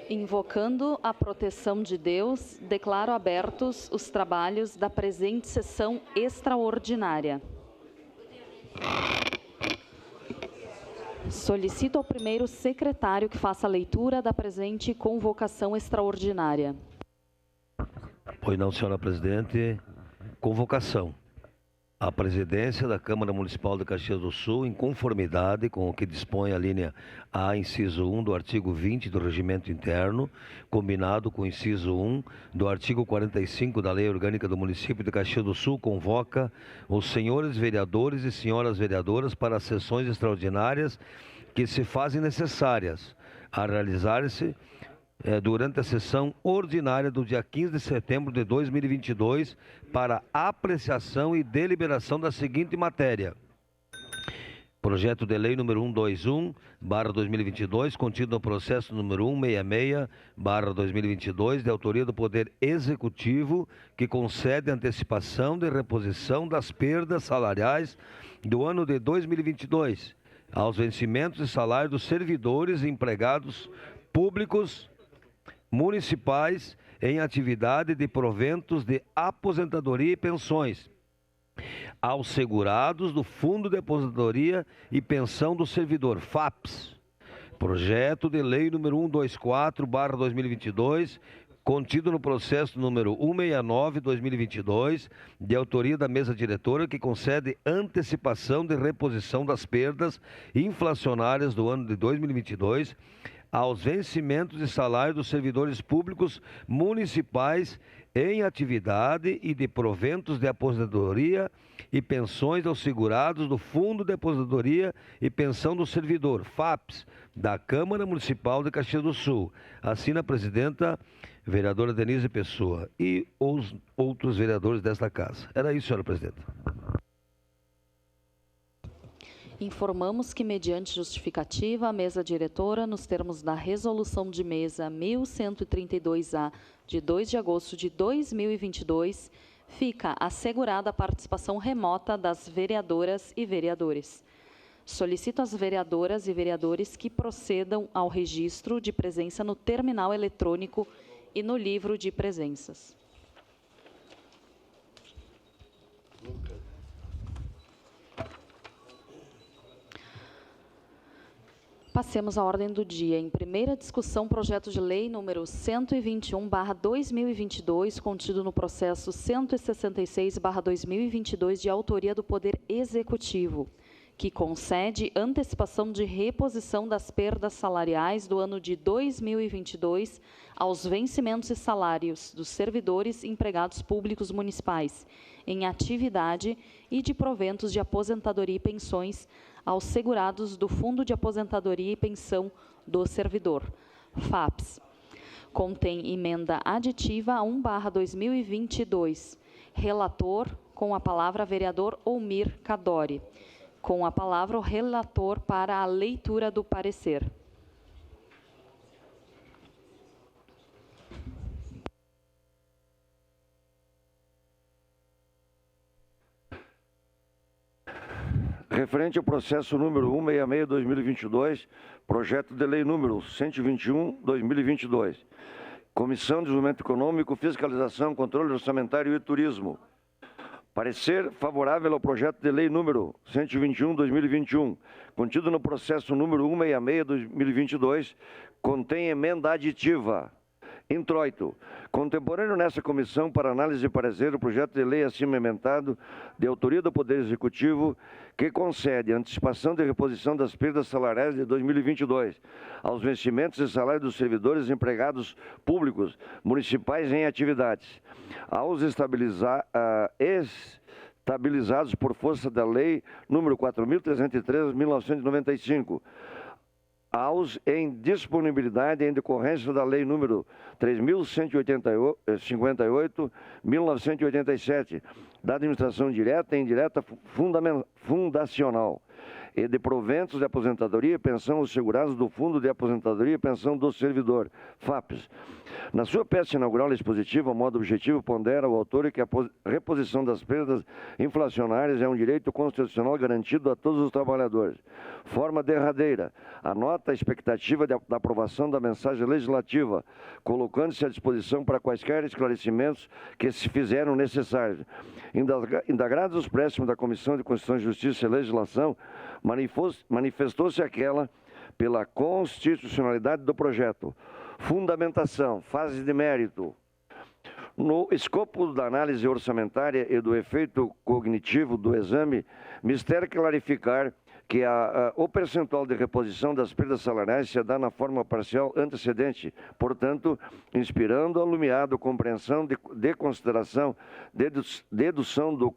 Invocando a proteção de Deus, declaro abertos os trabalhos da presente sessão extraordinária. Solicito ao primeiro secretário que faça a leitura da presente convocação extraordinária. Pois não, senhora presidente. Convocação. A presidência da Câmara Municipal de Caxias do Sul, em conformidade com o que dispõe a linha A, inciso 1 do artigo 20 do Regimento Interno, combinado com o inciso 1 do artigo 45 da Lei Orgânica do Município de Caxias do Sul, convoca os senhores vereadores e senhoras vereadoras para as sessões extraordinárias que se fazem necessárias a realizar-se durante a sessão ordinária do dia 15 de setembro de 2022 para apreciação e deliberação da seguinte matéria. Projeto de Lei número 121/2022, contido no processo número 166/2022, de autoria do Poder Executivo, que concede antecipação de reposição das perdas salariais do ano de 2022 aos vencimentos de salário dos servidores e empregados públicos municipais em atividade de proventos de aposentadoria e pensões, aos segurados do Fundo de Aposentadoria e Pensão do Servidor, FAPS. Projeto de Lei número 124/2022, contido no processo número 169/2022, de autoria da mesa diretora, que concede antecipação de reposição das perdas inflacionárias do ano de 2022 aos vencimentos de salário dos servidores públicos municipais em atividade e de proventos de aposentadoria e pensões aos segurados do Fundo de Aposentadoria e Pensão do Servidor, FAPS, da Câmara Municipal de Caxias do Sul. Assina a presidenta, vereadora Denise Pessoa, e os outros vereadores desta casa. Era isso, senhora presidenta. Informamos que, mediante justificativa, a mesa diretora, nos termos da resolução de mesa 1132-A, de 2 de agosto de 2022, fica assegurada a participação remota das vereadoras e vereadores. Solicito às vereadoras e vereadores que procedam ao registro de presença no terminal eletrônico e no livro de presenças. Passemos à ordem do dia. Em primeira discussão, projeto de lei número 121/2022, contido no processo 166/2022, de autoria do Poder Executivo, que concede antecipação de reposição das perdas salariais do ano de 2022 aos vencimentos e salários dos servidores e empregados públicos municipais em atividade e de proventos de aposentadoria e pensões aos segurados do Fundo de Aposentadoria e Pensão do Servidor, FAPS. Contém emenda aditiva a 1/2022. Relator, com a palavra, vereador Olmir Cadori. Com a palavra, o relator para a leitura do parecer. Referente ao processo número 166/2022, projeto de lei número 121/2022, Comissão de Desenvolvimento Econômico, Fiscalização, Controle Orçamentário e Turismo. Parecer favorável ao projeto de lei número 121/2021, contido no processo número 166/2022, contém emenda aditiva. Introito, contemporâneo nessa comissão para análise e parecer o projeto de lei acima emendado, de autoria do Poder Executivo, que concede antecipação de reposição das perdas salariais de 2022 aos vencimentos e salários dos servidores e empregados públicos municipais em atividades, aos estabilizados por força da Lei número 4.303/1995, aos em disponibilidade em decorrência da Lei número 3.158/1987, da administração direta e indireta fundacional, e de proventos de aposentadoria e pensão aos segurados do Fundo de Aposentadoria e Pensão do Servidor, FAPES. Na sua peça inaugural expositiva, o modo objetivo pondera o autor que a reposição das perdas inflacionárias é um direito constitucional garantido a todos os trabalhadores. Forma derradeira, anota a expectativa da aprovação da mensagem legislativa, colocando-se à disposição para quaisquer esclarecimentos que se fizeram necessários. Indagados os préstimos da Comissão de Constituição, Justiça e Legislação, manifestou-se aquela pela constitucionalidade do projeto. Fundamentação, fase de mérito. No escopo da análise orçamentária e do efeito cognitivo do exame, mistério clarificar que o percentual de reposição das perdas salariais se dá na forma parcial antecedente, portanto, inspirando alumiado compreensão de consideração, dedução do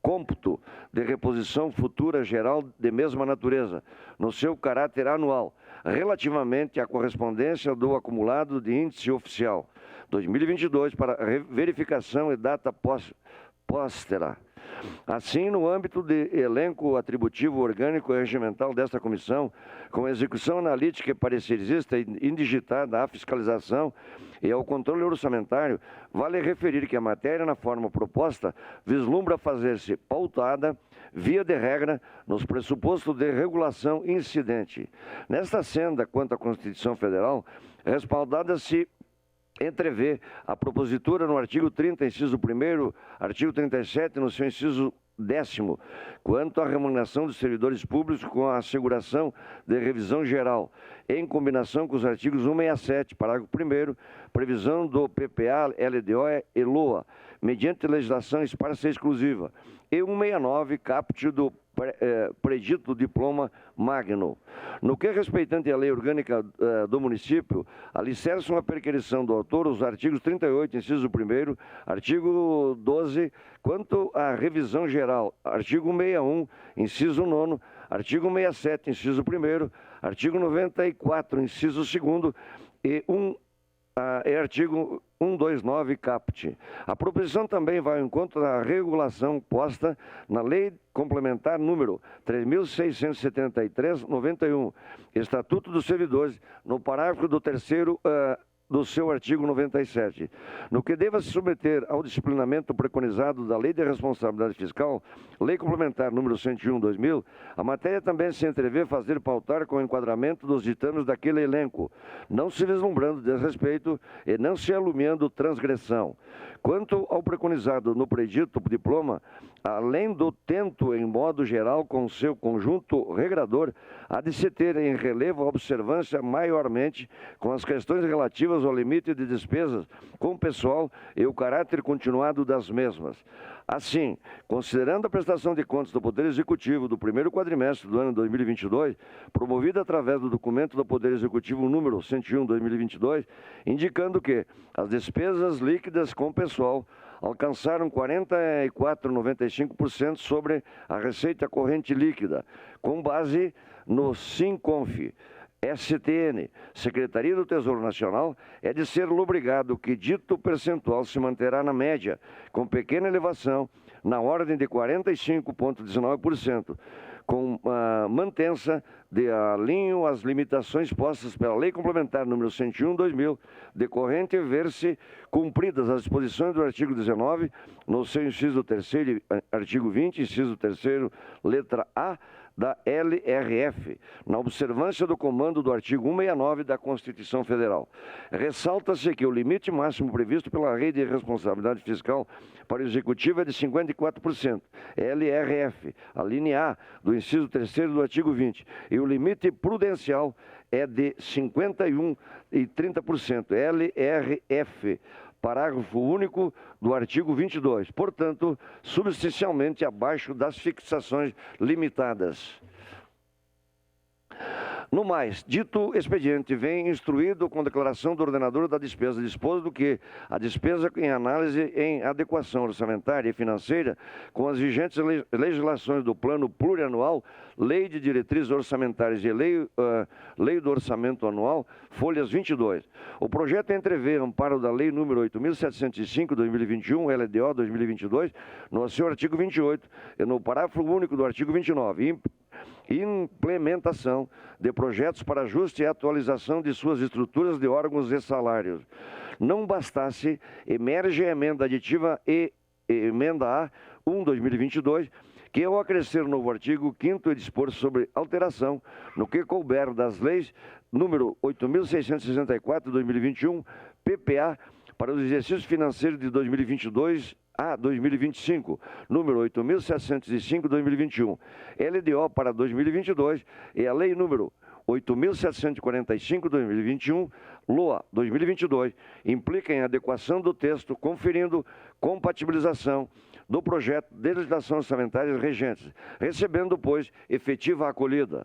cômputo de reposição futura geral de mesma natureza, no seu caráter anual, relativamente à correspondência do acumulado de índice oficial 2022 para verificação e data póstera. Assim, no âmbito de elenco atributivo orgânico e regimental desta comissão, com execução analítica e parecerista indigitada à fiscalização e ao controle orçamentário, vale referir que a matéria, na forma proposta, vislumbra fazer-se pautada, via de regra, nos pressupostos de regulação incidente. Nesta senda, quanto à Constituição Federal, respaldada-se entrevê a propositura no artigo 30, inciso 1º, artigo 37, no seu inciso 10º, quanto à remuneração dos servidores públicos com a asseguração de revisão geral, em combinação com os artigos 167, parágrafo 1º, previsão do PPA, LDO e LOA, mediante legislação esparsa e exclusiva, e 169, caput do predito diploma magno. No que respeitante à lei orgânica do município, alicerçam a perquisição do autor os artigos 38, inciso 1º, artigo 12, quanto à revisão geral, artigo 61, inciso 9º, artigo 67, inciso 1º, artigo 94, inciso 2º e artigo 129, caput. A proposição também vai ao encontro da regulação posta na Lei Complementar número 3.673/91, Estatuto dos Servidores, no parágrafo do 3º do seu artigo 97. No que deva se submeter ao disciplinamento preconizado da Lei de Responsabilidade Fiscal, Lei Complementar número 101/2000, a matéria também se entrevê fazer pautar com o enquadramento dos ditames daquele elenco, não se vislumbrando desrespeito e não se alumiando transgressão. Quanto ao preconizado no predito diploma, além do tento em modo geral com seu conjunto regrador, há de se ter em relevo a observância maiormente com as questões relativas ao limite de despesas com o pessoal e o caráter continuado das mesmas. Assim, considerando a prestação de contas do Poder Executivo do primeiro quadrimestre do ano 2022, promovida através do documento do Poder Executivo número 101/2022, indicando que as despesas líquidas com o pessoal alcançaram 44,95% sobre a receita corrente líquida, com base no SINCONF, STN, Secretaria do Tesouro Nacional, é de ser lobrigado que dito percentual se manterá na média, com pequena elevação, na ordem de 45,19%, com mantença de alinho às limitações postas pela Lei Complementar número 101/2000, decorrente ver-se cumpridas as disposições do artigo 19, no seu inciso 3º, artigo 20, inciso 3º, letra A, da LRF, na observância do comando do artigo 169 da Constituição Federal. Ressalta-se que o limite máximo previsto pela Lei de Responsabilidade Fiscal para o Executivo é de 54%, LRF, a linha A do inciso 3º do artigo 20, e o limite prudencial é de 51% e 30%, LRF, parágrafo único do artigo 22, portanto, substancialmente abaixo das fixações limitadas. No mais, dito expediente vem instruído com declaração do ordenador da despesa, disposto que a despesa em análise em adequação orçamentária e financeira com as vigentes legislações do Plano Plurianual, Lei de Diretrizes Orçamentárias e Lei do Orçamento Anual, folhas 22. O projeto entrevê amparo da Lei número 8.705/2021, LDO 2022, no seu artigo 28 e no parágrafo único do artigo 29, implementação de projetos para ajuste e atualização de suas estruturas de órgãos e salários. Não bastasse, emerge a emenda aditiva e emenda A 1/2022, que ao acrescer o novo artigo 5º e dispor sobre alteração no que couber das leis número 8.664/2021, PPA, para os exercícios financeiros de 2022 a 2025, número 8.705/2021, LDO para 2022 e a lei número 8.745/2021, LOA 2022, implica em adequação do texto, conferindo compatibilização do projeto de legislação orçamentária regentes, recebendo, pois, efetiva acolhida.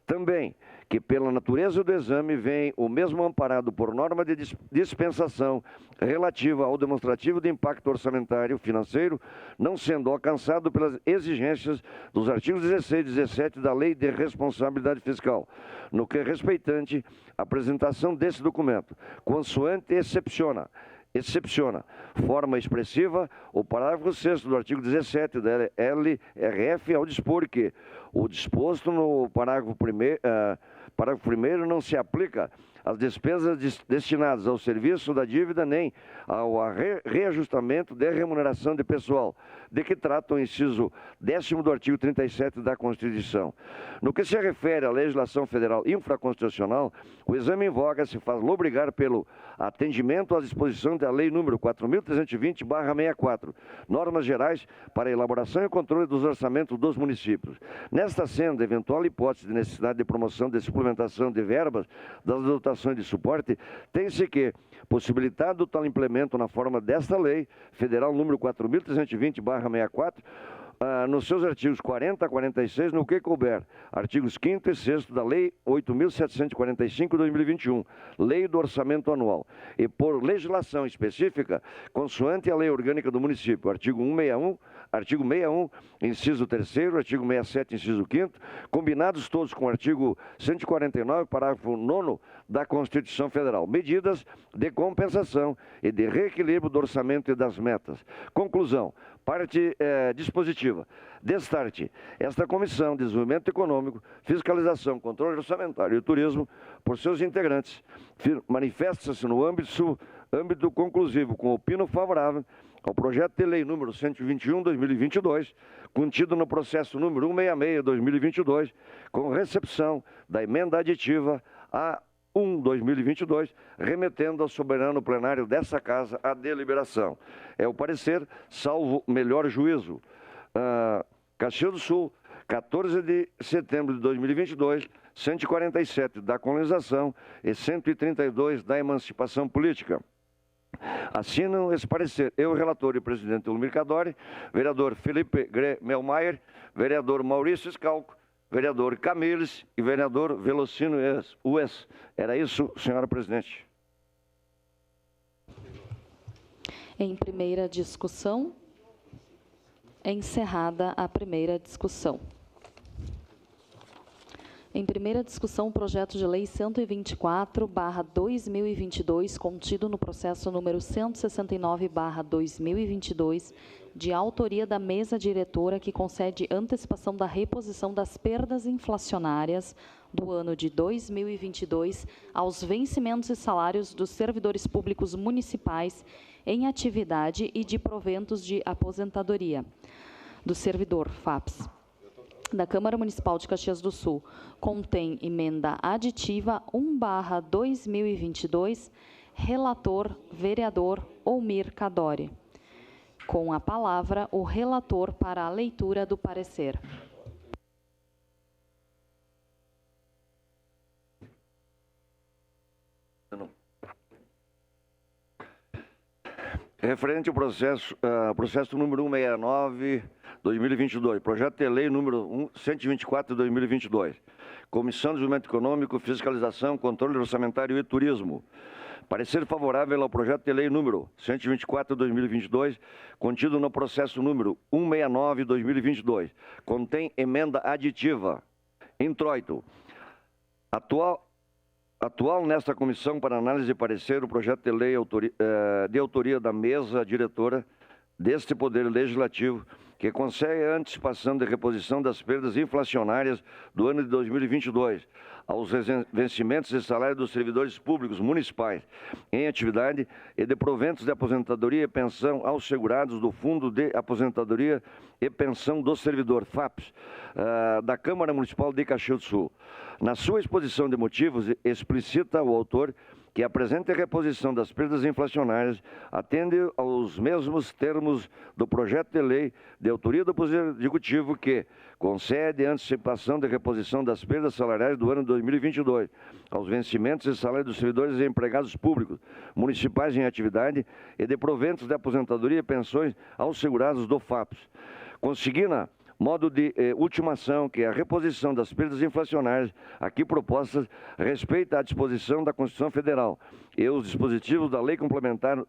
Também que, pela natureza do exame, vem o mesmo amparado por norma de dispensação relativa ao demonstrativo de impacto orçamentário financeiro, não sendo alcançado pelas exigências dos artigos 16 e 17 da Lei de Responsabilidade Fiscal, no que respeitante à apresentação desse documento, consoante excepciona, forma expressiva, o parágrafo 6º do artigo 17 da LRF, ao dispor que o disposto no parágrafo 1º não se aplica às despesas destinadas ao serviço da dívida nem ao reajustamento de remuneração de pessoal, de que trata o inciso 10º do artigo 37 da Constituição. No que se refere à legislação federal infraconstitucional, o exame em voga se faz lobrigar pelo atendimento às disposições da Lei nº 4.320/64, normas gerais para a elaboração e controle dos orçamentos dos municípios. Nesta sendo, eventual hipótese de necessidade de promoção de suplementação de verbas das dotações de suporte, tem-se que, possibilitado tal implemento na forma desta Lei Federal número 4.320/64, nos seus artigos 40 a 46, no que couber, artigos 5º e 6º da Lei 8.745/2021, Lei do Orçamento Anual, e por legislação específica, consoante a Lei Orgânica do Município, artigo 61, inciso 3º, artigo 67, inciso 5º, combinados todos com o artigo 149, parágrafo 9º da Constituição Federal, medidas de compensação e de reequilíbrio do orçamento e das metas. Conclusão. Parte dispositiva. Destarte, esta Comissão de Desenvolvimento Econômico, Fiscalização, Controle Orçamentário e Turismo, por seus integrantes, manifesta-se no âmbito conclusivo com opinião favorável ao projeto de lei número 121/2022, contido no processo número 166/2022, com recepção da emenda aditiva a 1/2022, remetendo ao soberano plenário dessa Casa a deliberação. É o parecer, salvo melhor juízo. Caxias do Sul, 14 de setembro de 2022, 147 da colonização e 132 da emancipação política. Assinam esse parecer eu, relator e presidente Ulmir Cadore, vereador Felipe Gre Melmaier, vereador Maurício Scalco, vereador Camires e vereador Velocino Ues. Era isso, senhora presidente. Em primeira discussão, é encerrada a primeira discussão. Em primeira discussão, o projeto de lei 124/2022, contido no processo número 169/2022, de autoria da mesa diretora, que concede antecipação da reposição das perdas inflacionárias do ano de 2022 aos vencimentos e salários dos servidores públicos municipais em atividade e de proventos de aposentadoria do servidor FAPS da Câmara Municipal de Caxias do Sul, contém emenda aditiva 1/2022, relator vereador Ulmir Cadore. Com a palavra, o relator para a leitura do parecer. Referente ao processo número 169/2022, projeto de lei número 124/2022, Comissão de Desenvolvimento Econômico, Fiscalização, Controle Orçamentário e Turismo. Parecer favorável ao projeto de lei número 124/2022, contido no processo número 169/2022. Contém emenda aditiva. Introito. Atual nesta comissão para análise e parecer o projeto de lei de autoria da mesa diretora deste Poder Legislativo, que concede a antecipação de reposição das perdas inflacionárias do ano de 2022 aos vencimentos de salário dos servidores públicos municipais em atividade e de proventos de aposentadoria e pensão aos segurados do Fundo de Aposentadoria e Pensão do Servidor, FAPES, da Câmara Municipal de Caxias do Sul. Na sua exposição de motivos, explicita o autor que a presente reposição das perdas inflacionárias atende aos mesmos termos do projeto de lei de autoria do Poder Executivo que concede antecipação de reposição das perdas salariais do ano 2022 aos vencimentos de salário dos servidores e empregados públicos municipais em atividade e de proventos de aposentadoria e pensões aos segurados do FAPES. Consigna modo de ultimação, que é a reposição das perdas inflacionárias aqui propostas, respeita à disposição da Constituição Federal e os dispositivos da Lei Complementar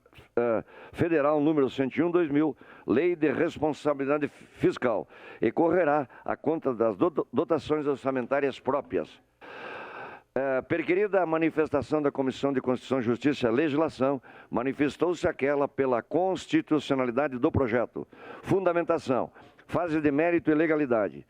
Federal número 101/2000, Lei de Responsabilidade Fiscal, e correrá a conta das dotações orçamentárias próprias. Perquerida a manifestação da Comissão de Constituição, Justiça e Legislação, manifestou-se aquela pela constitucionalidade do projeto. Fundamentação. Fase de mérito e legalidade.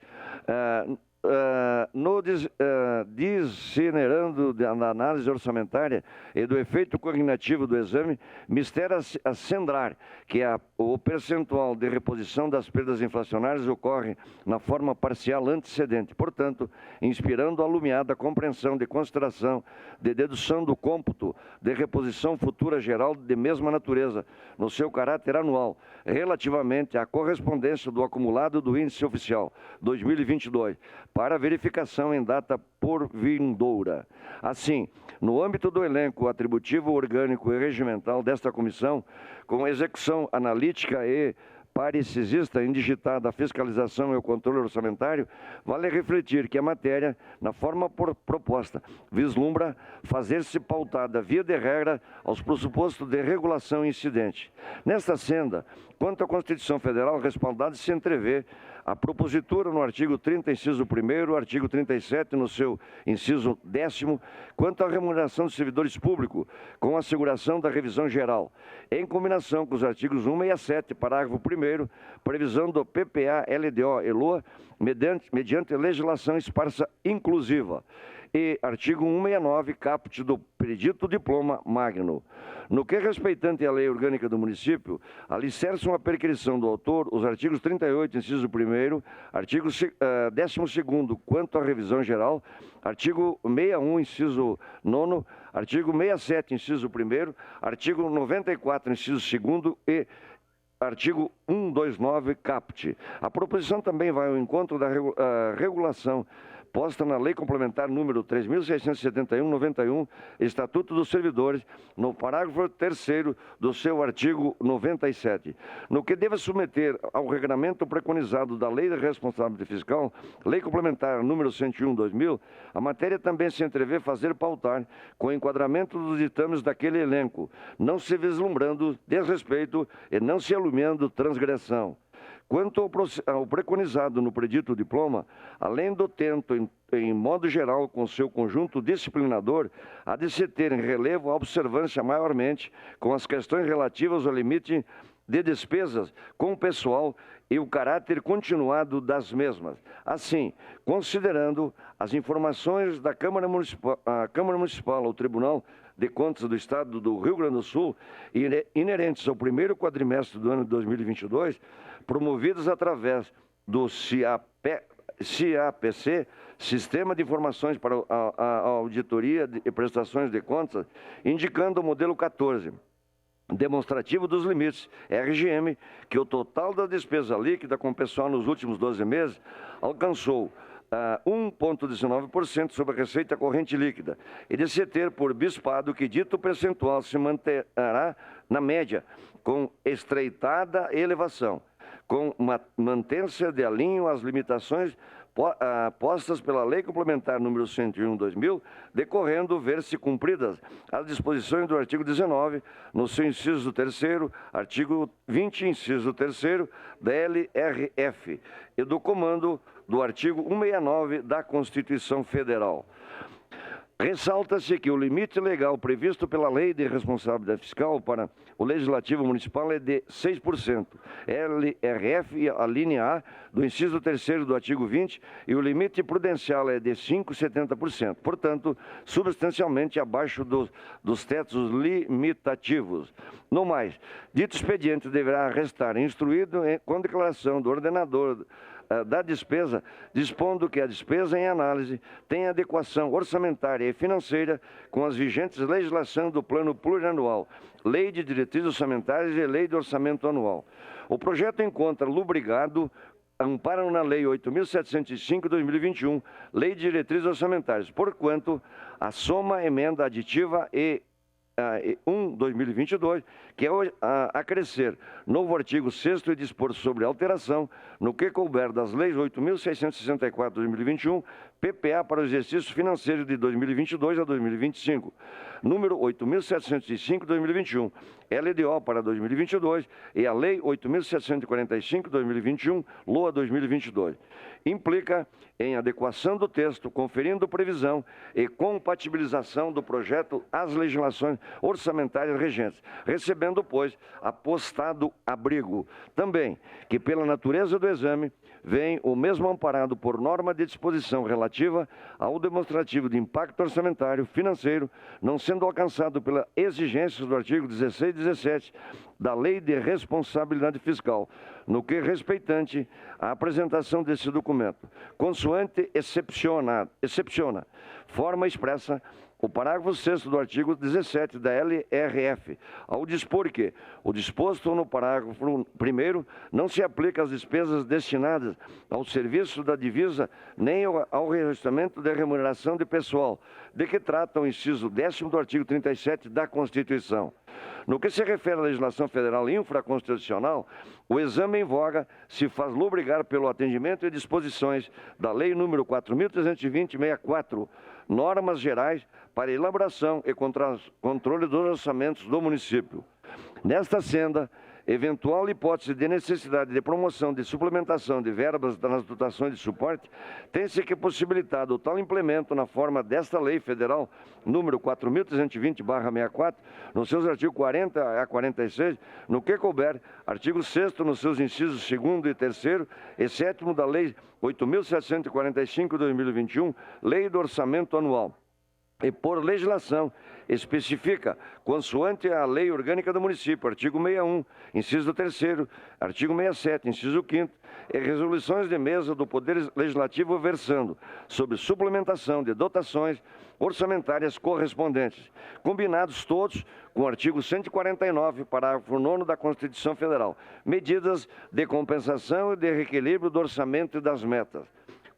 Discernerando da análise orçamentária e do efeito cognitivo do exame, mistério a centrar que o percentual de reposição das perdas inflacionárias ocorre na forma parcial antecedente, portanto, inspirando a alumiada compreensão de consideração de dedução do cômputo de reposição futura geral de mesma natureza, no seu caráter anual, relativamente à correspondência do acumulado do índice oficial 2022, para verificação em data por vindoura. Assim, no âmbito do elenco atributivo orgânico e regimental desta comissão, com execução analítica e parecesista indigitada a fiscalização e o controle orçamentário, vale refletir que a matéria, na forma proposta, vislumbra fazer-se pautada via de regra aos pressupostos de regulação incidente. Nesta senda, quanto à Constituição Federal, respaldada se entrevê a propositura no artigo 30, inciso 1º, artigo 37, no seu inciso 10º, quanto à remuneração dos servidores públicos, com asseguração da revisão geral, em combinação com os artigos 167, parágrafo 1º, previsão do PPA, LDO e LOA, mediante legislação esparsa inclusiva. E artigo 169, caput do predito diploma magno. No que respeitante à lei orgânica do município, alicerçam a perquisição do autor os artigos 38, inciso 1º, artigo 12º, quanto à revisão geral, artigo 61, inciso 9º, artigo 67, inciso 1º, artigo 94, inciso 2º e artigo 129, caput. A proposição também vai ao encontro da regulação posta na Lei Complementar número 3.671/91, Estatuto dos Servidores, no parágrafo 3º do seu artigo 97. No que deve submeter ao regramento preconizado da Lei de Responsabilidade Fiscal, Lei Complementar número 101/2000, a matéria também se entrevê fazer pautar com o enquadramento dos ditames daquele elenco, não se vislumbrando desrespeito e não se alumiando transgressão. Quanto ao preconizado no predito diploma, além do tento, em modo geral, com seu conjunto disciplinador, há de se ter em relevo a observância maiormente com as questões relativas ao limite de despesas com o pessoal e o caráter continuado das mesmas. Assim, considerando as informações da Câmara Municipal ao Tribunal de Contas do Estado do Rio Grande do Sul, inerentes ao primeiro quadrimestre do ano de 2022, promovidas através do CIAPC, Sistema de Informações para a Auditoria e Prestações de Contas, indicando o modelo 14, demonstrativo dos limites, RGM, que o total da despesa líquida com o pessoal nos últimos 12 meses alcançou 1,19% sobre a receita corrente líquida, e de se ter por bispado que dito percentual se manterá na média, com estreitada elevação, com mantença de alinho às limitações postas pela Lei Complementar número 101/2000, decorrendo ver-se cumpridas as disposições do artigo 19, no seu inciso 3º, artigo 20, inciso 3º, da LRF, e do comando do artigo 169 da Constituição Federal. Ressalta-se que o limite legal previsto pela Lei de Responsabilidade Fiscal para o Legislativo Municipal é de 6%. LRF, a linha A, do inciso 3º do artigo 20, e o limite prudencial é de 5,70%. Portanto, substancialmente abaixo dos tetos limitativos. No mais, dito expediente deverá restar instruído com declaração do ordenador da despesa, dispondo que a despesa em análise tem adequação orçamentária e financeira com as vigentes legislação do Plano Plurianual, Lei de Diretrizes Orçamentárias e Lei de Orçamento Anual. O projeto encontra lubrigado amparo na Lei 8.705/2021, Lei de Diretrizes Orçamentárias, porquanto a soma emenda aditiva e 1/2022, que é acrescer novo artigo 6º e dispor sobre alteração, no que couber das leis 8.664/2021, PPA para o exercício financeiro de 2022 a 2025, número 8.705/2021, LDO para 2022 e a Lei 8.745/2021, LOA 2022. Implica em adequação do texto, conferindo previsão e compatibilização do projeto às legislações orçamentárias regentes, recebendo, pois, apostado abrigo. Também que, pela natureza do exame, vem o mesmo amparado por norma de disposição relativa ao demonstrativo de impacto orçamentário financeiro, não sendo alcançado pela exigência do artigo 16 e 17 da Lei de Responsabilidade Fiscal, no que respeitante à apresentação desse documento, consoante excepciona, forma expressa, o parágrafo 6º do artigo 17 da LRF, ao dispor que o disposto no parágrafo 1º não se aplica às despesas destinadas ao serviço da divisa nem ao reajustamento da remuneração de pessoal, de que trata o inciso 10º do artigo 37 da Constituição. No que se refere à legislação federal infraconstitucional, o exame em voga se faz lubrigar pelo atendimento e disposições da Lei nº 4.320/64, normas gerais para elaboração e controle dos orçamentos do município. Nesta senda, eventual hipótese de necessidade de promoção de suplementação de verbas nas dotações de suporte, tem-se que possibilitado o tal implemento na forma desta Lei Federal número 4.320/64, nos seus artigos 40 a 46, no que couber, artigo 6º nos seus incisos 2º e 3º e 7º da Lei 8.745/2021, Lei do Orçamento Anual. E por legislação especifica, consoante a Lei Orgânica do Município, artigo 61, inciso 3º, artigo 67, inciso 5º, e resoluções de mesa do Poder Legislativo versando sobre suplementação de dotações orçamentárias correspondentes, combinados todos com o artigo 149, parágrafo 9º da Constituição Federal, medidas de compensação e de reequilíbrio do orçamento e das metas.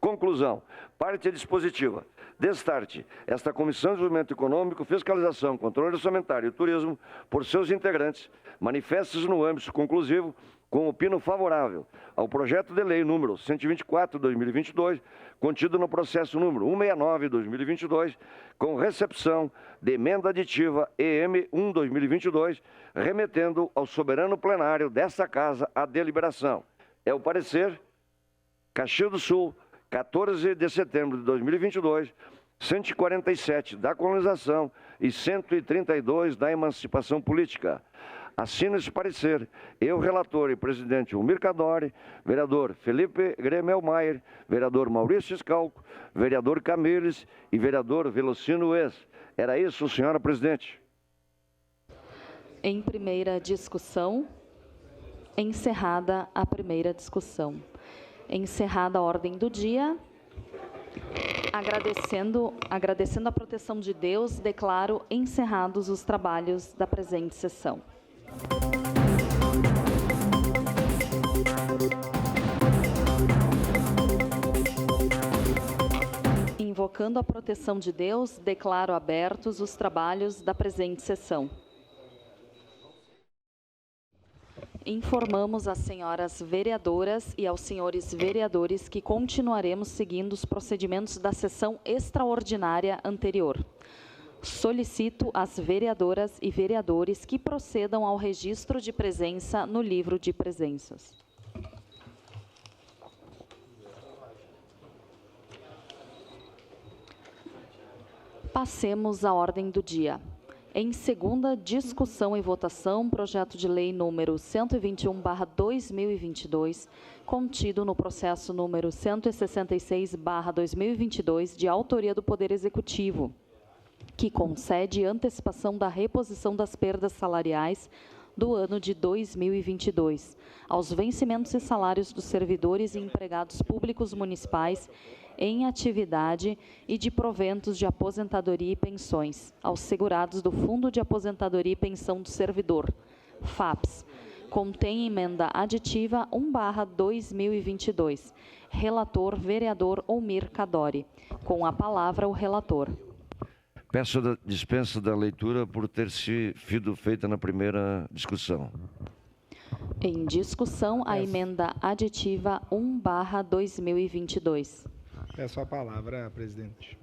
Conclusão. Parte dispositiva. Destarte, esta Comissão de Desenvolvimento Econômico, Fiscalização, Controle Orçamentário e Turismo, por seus integrantes, manifesta-se no âmbito conclusivo com opinião favorável ao projeto de lei número 124/2022, contido no processo número 169/2022, com recepção de emenda aditiva EM 1/2022, remetendo ao soberano plenário desta Casa a deliberação. É o parecer, Caxias do Sul, 14 de setembro de 2022, 147 da colonização e 132 da emancipação política. Assino esse parecer, eu, relator e presidente Ulmir Cadore, vereador Felipe Gremelmaier, vereador Maurício Scalco, vereador Camires e vereador Velocino Ex. Era isso, senhora presidente. Em primeira discussão, encerrada a primeira discussão. Encerrada a ordem do dia, agradecendo a proteção de Deus, declaro encerrados os trabalhos da presente sessão. Invocando a proteção de Deus, declaro abertos os trabalhos da presente sessão. Informamos às senhoras vereadoras e aos senhores vereadores que continuaremos seguindo os procedimentos da sessão extraordinária anterior. Solicito às vereadoras e vereadores que procedam ao registro de presença no livro de presenças. Passemos à ordem do dia. Em segunda discussão e votação, projeto de lei número 121/2022, contido no processo número 166/2022, de autoria do Poder Executivo, que concede antecipação da reposição das perdas salariais do ano de 2022, aos vencimentos e salários dos servidores e empregados públicos municipais em atividade e de proventos de aposentadoria e pensões, aos segurados do Fundo de Aposentadoria e Pensão do Servidor, FAPES. Contém emenda aditiva 1/2022. Relator, vereador Omir Cadori. Com a palavra, o relator. Peço a dispensa da leitura por ter sido feita na primeira discussão. Em discussão, a emenda aditiva 1/2022. Peço a palavra, presidente.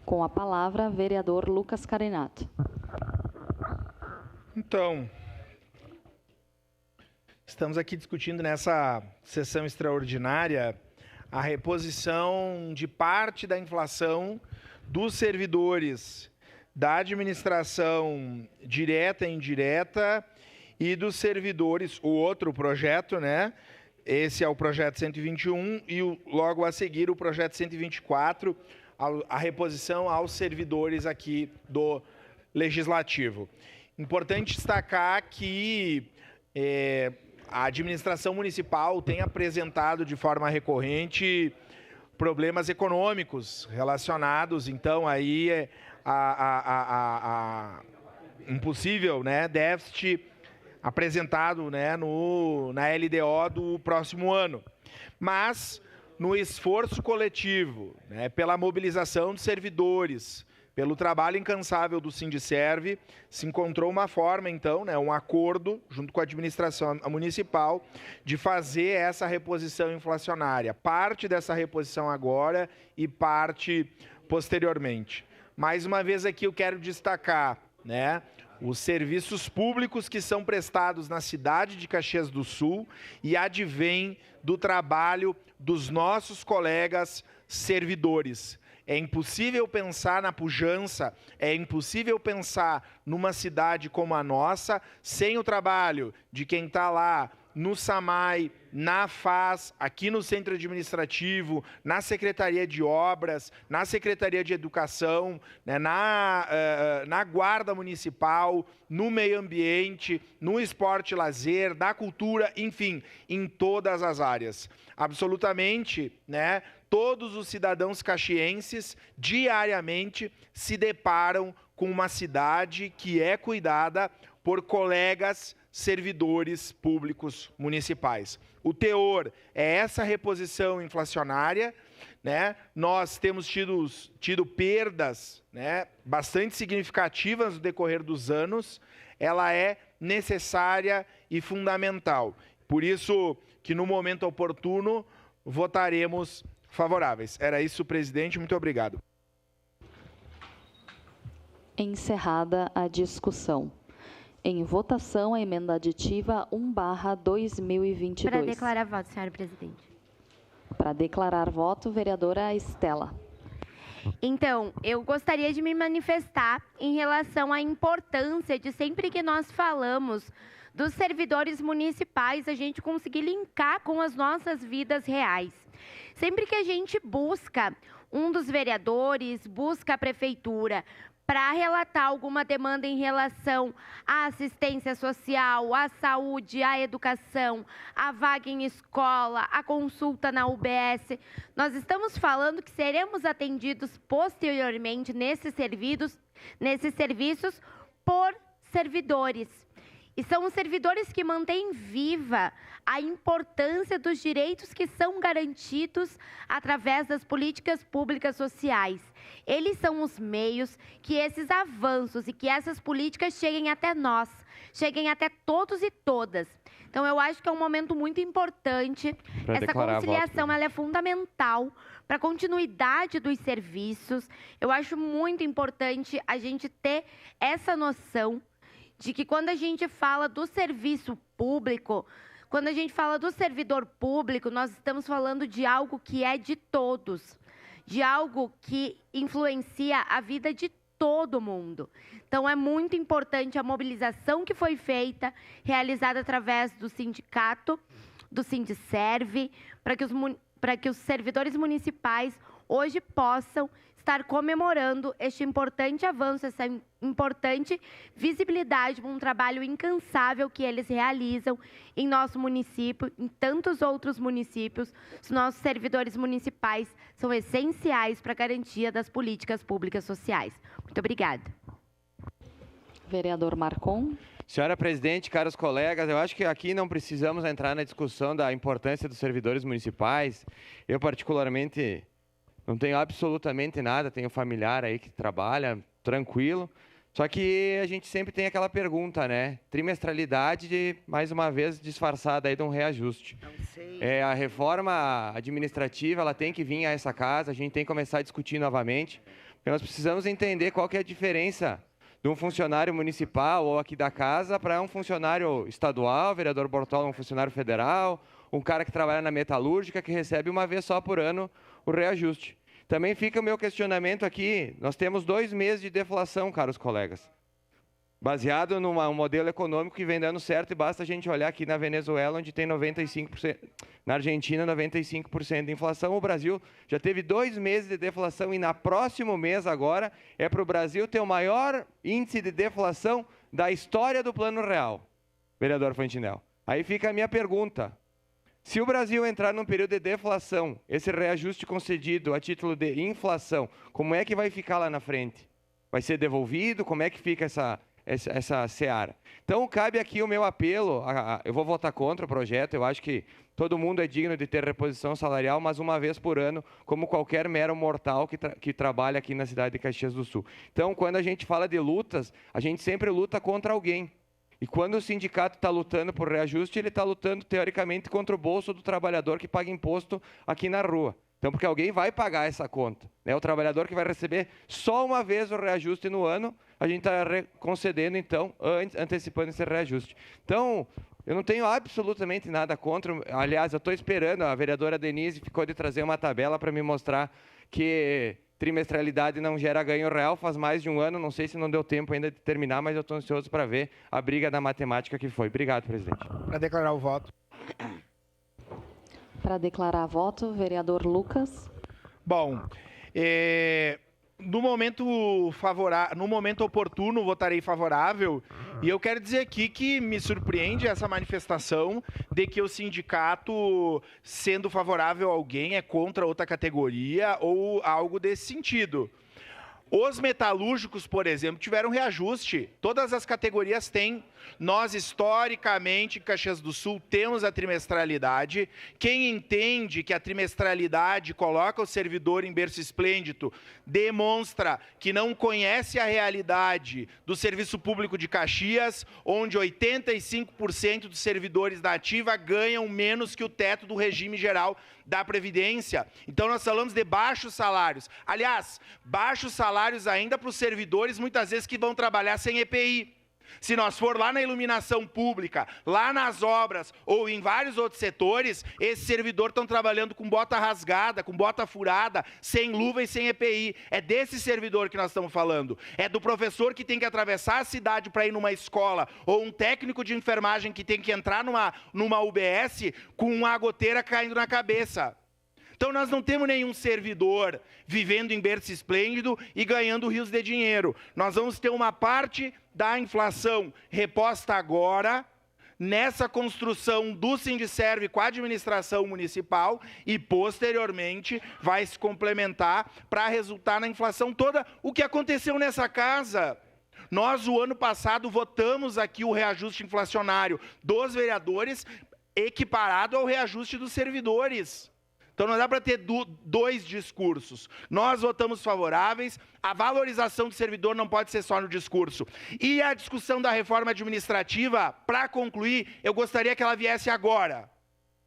Com a palavra, vereador Lucas Carinato. Então, estamos aqui discutindo nessa sessão extraordinária a reposição de parte da inflação dos servidores da administração direta e indireta e dos servidores, o outro projeto, né? Esse é o projeto 121 e logo a seguir o projeto 124, a reposição aos servidores aqui do Legislativo. Importante destacar que a administração municipal tem apresentado de forma recorrente problemas econômicos relacionados, então, aí a um possível, né, déficit apresentado, né, na LDO do próximo ano. Mas, no esforço coletivo, né, pela mobilização dos servidores, pelo trabalho incansável do Sindicerve, se encontrou uma forma, então, né, um acordo, junto com a administração municipal, de fazer essa reposição inflacionária. Parte dessa reposição agora e parte posteriormente. Mais uma vez aqui eu quero destacar, né, os serviços públicos que são prestados na cidade de Caxias do Sul e advém do trabalho dos nossos colegas servidores. É impossível pensar na pujança, é impossível pensar numa cidade como a nossa sem o trabalho de quem está lá no SAMAI, na FAS, aqui no Centro Administrativo, na Secretaria de Obras, na Secretaria de Educação, né, na Guarda Municipal, no Meio Ambiente, no Esporte e Lazer, na Cultura, enfim, em todas as áreas. Absolutamente, né, todos os cidadãos caxienses, diariamente, se deparam com uma cidade que é cuidada por colegas servidores públicos municipais. O teor é essa reposição inflacionária, né? Nós temos tido perdas, né, bastante significativas no decorrer dos anos. Ela é necessária e fundamental. Por isso que no momento oportuno votaremos favoráveis. Era isso, presidente. Muito obrigado. Encerrada a discussão. Em votação, a emenda aditiva 1/2022. Para declarar voto, senhora presidente. Para declarar voto, vereadora Estela. Então, eu gostaria de me manifestar em relação à importância de sempre que nós falamos dos servidores municipais, a gente conseguir linkar com as nossas vidas reais. Sempre que a gente busca um dos vereadores, busca a prefeitura para relatar alguma demanda em relação à assistência social, à saúde, à educação, à vaga em escola, à consulta na UBS, nós estamos falando que seremos atendidos posteriormente nesses serviços por servidores. E são os servidores que mantêm viva a importância dos direitos que são garantidos através das políticas públicas sociais. Eles são os meios que esses avanços e que essas políticas cheguem até nós, cheguem até todos e todas. Então, eu acho que é um momento muito importante. Essa conciliação ela é fundamental para a continuidade dos serviços. Eu acho muito importante a gente ter essa noção de que quando a gente fala do serviço público, quando a gente fala do servidor público, nós estamos falando de algo que é de todos, de algo que influencia a vida de todo mundo. Então, é muito importante a mobilização que foi feita, realizada através do sindicato, do Sindiserve, para que os servidores municipais hoje possam estar comemorando este importante avanço, essa importante visibilidade para um trabalho incansável que eles realizam em nosso município, em tantos outros municípios. Os nossos servidores municipais são essenciais para a garantia das políticas públicas sociais. Muito obrigada. Vereador Marcon. Senhora presidente, caros colegas, eu acho que aqui não precisamos entrar na discussão da importância dos servidores municipais. Eu, particularmente, não tenho absolutamente nada, tenho familiar aí que trabalha, tranquilo. Só que a gente sempre tem aquela pergunta, né? Trimestralidade, mais uma vez, disfarçada aí de um reajuste. A reforma administrativa, ela tem que vir a essa casa, a gente tem que começar a discutir novamente, porque nós precisamos entender qual que é a diferença de um funcionário municipal ou aqui da casa para um funcionário estadual, vereador Bortola, um funcionário federal, um cara que trabalha na metalúrgica, que recebe uma vez só por ano o reajuste. Também fica o meu questionamento aqui, nós temos 2 meses de deflação, caros colegas, baseado num modelo econômico que vem dando certo, e basta a gente olhar aqui na Venezuela, onde tem 95%, na Argentina 95% de inflação. O Brasil já teve 2 meses de deflação e na próximo mês agora é para o Brasil ter o maior índice de deflação da história do Plano Real, vereador Fantinel. Aí fica a minha pergunta. Se o Brasil entrar num período de deflação, esse reajuste concedido a título de inflação, como é que vai ficar lá na frente? Vai ser devolvido? Como é que fica essa seara? Então, cabe aqui o meu apelo. Eu vou votar contra o projeto. Eu acho que todo mundo é digno de ter reposição salarial, mas uma vez por ano, como qualquer mero mortal que trabalha aqui na cidade de Caxias do Sul. Então, quando a gente fala de lutas, a gente sempre luta contra alguém. E quando o sindicato está lutando por reajuste, ele está lutando, teoricamente, contra o bolso do trabalhador que paga imposto aqui na rua. Então, porque alguém vai pagar essa conta, né? O trabalhador que vai receber só uma vez o reajuste no ano, a gente está concedendo, então, antecipando esse reajuste. Então, eu não tenho absolutamente nada contra. Aliás, eu estou esperando, a vereadora Denise ficou de trazer uma tabela para me mostrar que trimestralidade não gera ganho real, faz mais de um ano, não sei se não deu tempo ainda de terminar, mas eu estou ansioso para ver a briga da matemática que foi. Obrigado, presidente. Para declarar o voto. Para declarar voto, vereador Lucas. Bom, no momento oportuno, votarei favorável. E eu quero dizer aqui que me surpreende essa manifestação de que o sindicato, sendo favorável a alguém, é contra outra categoria ou algo desse sentido. Os metalúrgicos, por exemplo, tiveram reajuste. Todas as categorias têm. Nós, historicamente, em Caxias do Sul, temos a trimestralidade. Quem entende que a trimestralidade coloca o servidor em berço esplêndido, demonstra que não conhece a realidade do serviço público de Caxias, onde 85% dos servidores da ativa ganham menos que o teto do regime geral da Previdência. Então, nós falamos de baixos salários. Aliás, baixos salários ainda para os servidores, muitas vezes, que vão trabalhar sem EPI. Se nós for lá na iluminação pública, lá nas obras ou em vários outros setores, esses servidores estão trabalhando com bota rasgada, com bota furada, sem luva e sem EPI. É desse servidor que nós estamos falando. É do professor que tem que atravessar a cidade para ir numa escola, ou um técnico de enfermagem que tem que entrar numa UBS com uma goteira caindo na cabeça. Então, nós não temos nenhum servidor vivendo em berço esplêndido e ganhando rios de dinheiro. Nós vamos ter uma parte da inflação reposta agora, nessa construção do Sindiserve com a administração municipal, e, posteriormente, vai se complementar para resultar na inflação toda. O que aconteceu nessa casa? Nós, o ano passado, votamos aqui o reajuste inflacionário dos vereadores equiparado ao reajuste dos servidores. Então, não dá para ter dois discursos. Nós votamos favoráveis, a valorização do servidor não pode ser só no discurso. E a discussão da reforma administrativa, para concluir, eu gostaria que ela viesse agora,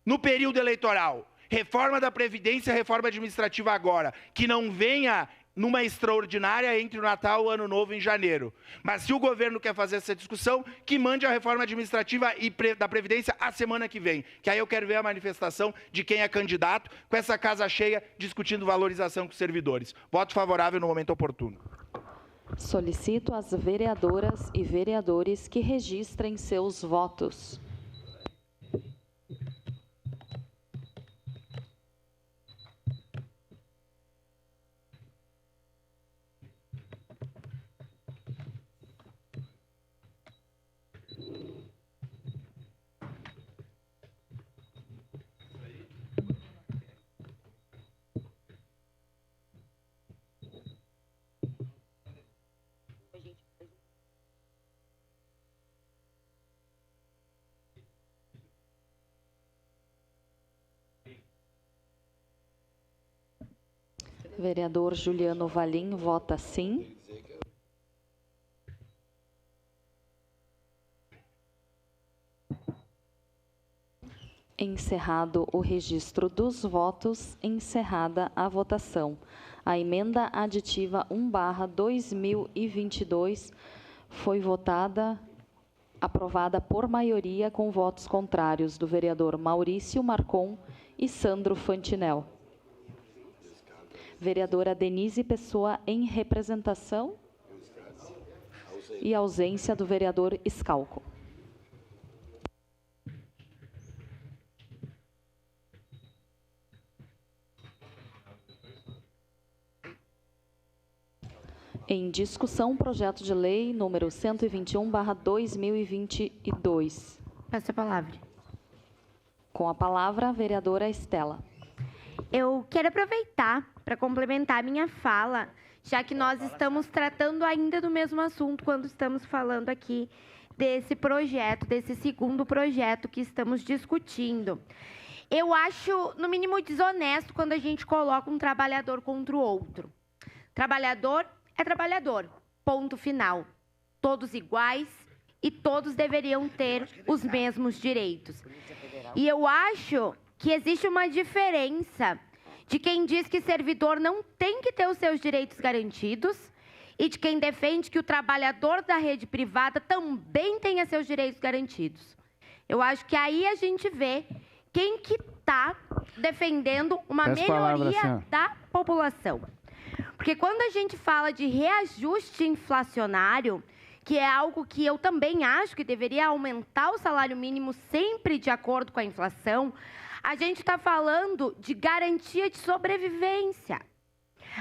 no período eleitoral. Reforma da Previdência, reforma administrativa agora. Que não venha numa extraordinária entre o Natal e o Ano Novo em janeiro. Mas se o governo quer fazer essa discussão, que mande a reforma administrativa e da Previdência a semana que vem. Que aí eu quero ver a manifestação de quem é candidato, com essa casa cheia, discutindo valorização com os servidores. Voto favorável no momento oportuno. Solicito às vereadoras e vereadores que registrem seus votos. Vereador Juliano Valim vota sim. Encerrado o registro dos votos, encerrada a votação. A emenda aditiva 1/2022 foi aprovada por maioria com votos contrários do vereador Maurício Marcon e Sandro Fantinel. Vereadora Denise Pessoa em representação e ausência do vereador Scalco. Em discussão, projeto de lei número 121/2022. Passa a palavra. Com a palavra, a vereadora Estela. Eu quero aproveitar para complementar a minha fala, já que nós estamos tratando ainda do mesmo assunto quando estamos falando aqui desse projeto, desse segundo projeto que estamos discutindo. Eu acho, no mínimo, desonesto quando a gente coloca um trabalhador contra o outro. Trabalhador é trabalhador, ponto final. Todos iguais e todos deveriam ter os mesmos direitos. E eu acho que existe uma diferença de quem diz que servidor não tem que ter os seus direitos garantidos e de quem defende que o trabalhador da rede privada também tenha seus direitos garantidos. Eu acho que aí a gente vê quem que está defendendo uma melhoria da população. Porque quando a gente fala de reajuste inflacionário, que é algo que eu também acho que deveria aumentar o salário mínimo sempre de acordo com a inflação, a gente está falando de garantia de sobrevivência.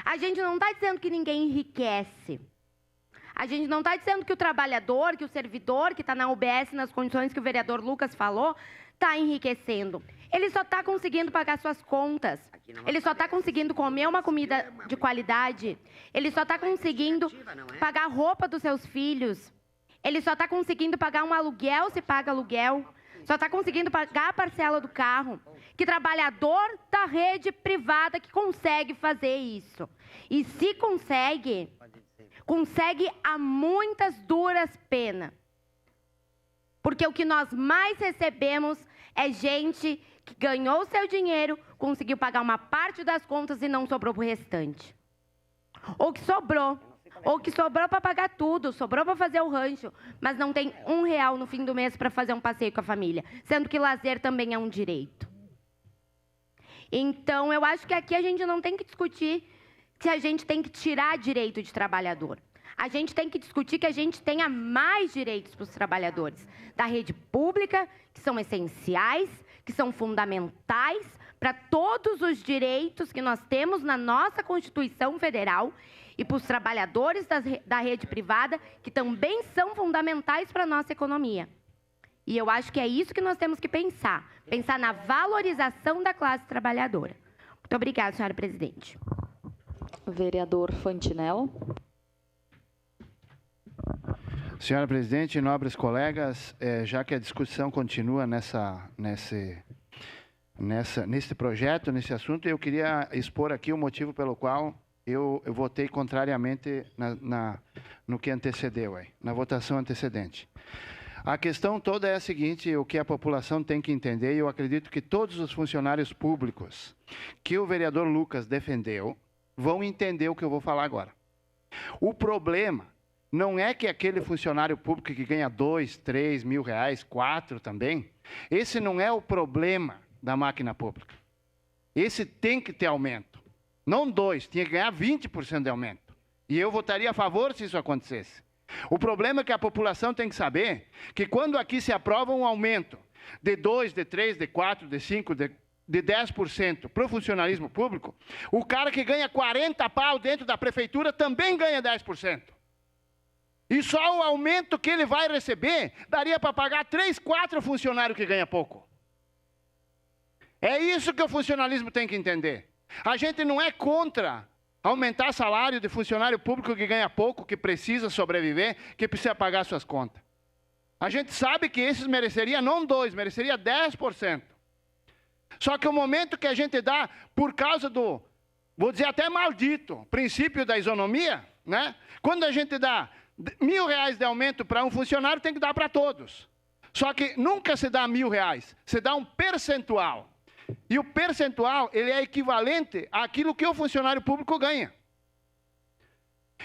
A gente não está dizendo que ninguém enriquece. A gente não está dizendo que o trabalhador, que o servidor, que está na UBS nas condições que o vereador Lucas falou, está enriquecendo. Ele só está conseguindo pagar suas contas. Ele só está conseguindo comer uma comida de qualidade. Ele só está conseguindo pagar a roupa dos seus filhos. Ele só está conseguindo pagar um aluguel se paga aluguel. Só está conseguindo pagar a parcela do carro. Que trabalhador da rede privada que consegue fazer isso. E se consegue, consegue a muitas duras penas. Porque o que nós mais recebemos é gente que ganhou o seu dinheiro, conseguiu pagar uma parte das contas e não sobrou para o restante. Ou que sobrou para pagar tudo, sobrou para fazer o rancho, mas não tem R$1 no fim do mês para fazer um passeio com a família, sendo que lazer também é um direito. Então, eu acho que aqui a gente não tem que discutir se a gente tem que tirar direito de trabalhador. A gente tem que discutir que a gente tenha mais direitos para os trabalhadores da rede pública, que são essenciais, que são fundamentais para todos os direitos que nós temos na nossa Constituição Federal e para os trabalhadores da rede privada, que também são fundamentais para a nossa economia. E eu acho que é isso que nós temos que pensar na valorização da classe trabalhadora. Muito obrigada, senhora presidente. Vereador Fantinel. Senhora presidente, nobres colegas, já que a discussão continua nesse projeto, nesse assunto, eu queria expor aqui o motivo pelo qual eu votei contrariamente no que antecedeu, na votação antecedente. A questão toda é a seguinte: o que a população tem que entender, e eu acredito que todos os funcionários públicos que o vereador Lucas defendeu vão entender o que eu vou falar agora. O problema não é que aquele funcionário público que ganha 2, 3 mil reais, 4 também, esse não é o problema da máquina pública. Esse tem que ter aumento. Não 2, tinha que ganhar 20% de aumento. E eu votaria a favor se isso acontecesse. O problema é que a população tem que saber que quando aqui se aprova um aumento de 2, de 3, de 4, de 5, de 10% para o funcionalismo público, o cara que ganha 40 pau dentro da prefeitura também ganha 10%. E só o aumento que ele vai receber daria para pagar 3, 4 funcionários que ganham pouco. É isso que o funcionalismo tem que entender. A gente não é contra aumentar salário de funcionário público que ganha pouco, que precisa sobreviver, que precisa pagar suas contas. A gente sabe que esses mereceria não 2, mereceria 10%. Só que o momento que a gente dá, por causa do, vou dizer até maldito, princípio da isonomia, né? Quando a gente dá R$1.000 de aumento para um funcionário, tem que dar para todos. Só que nunca se dá R$1.000, se dá um percentual. E o percentual, ele é equivalente àquilo que o funcionário público ganha.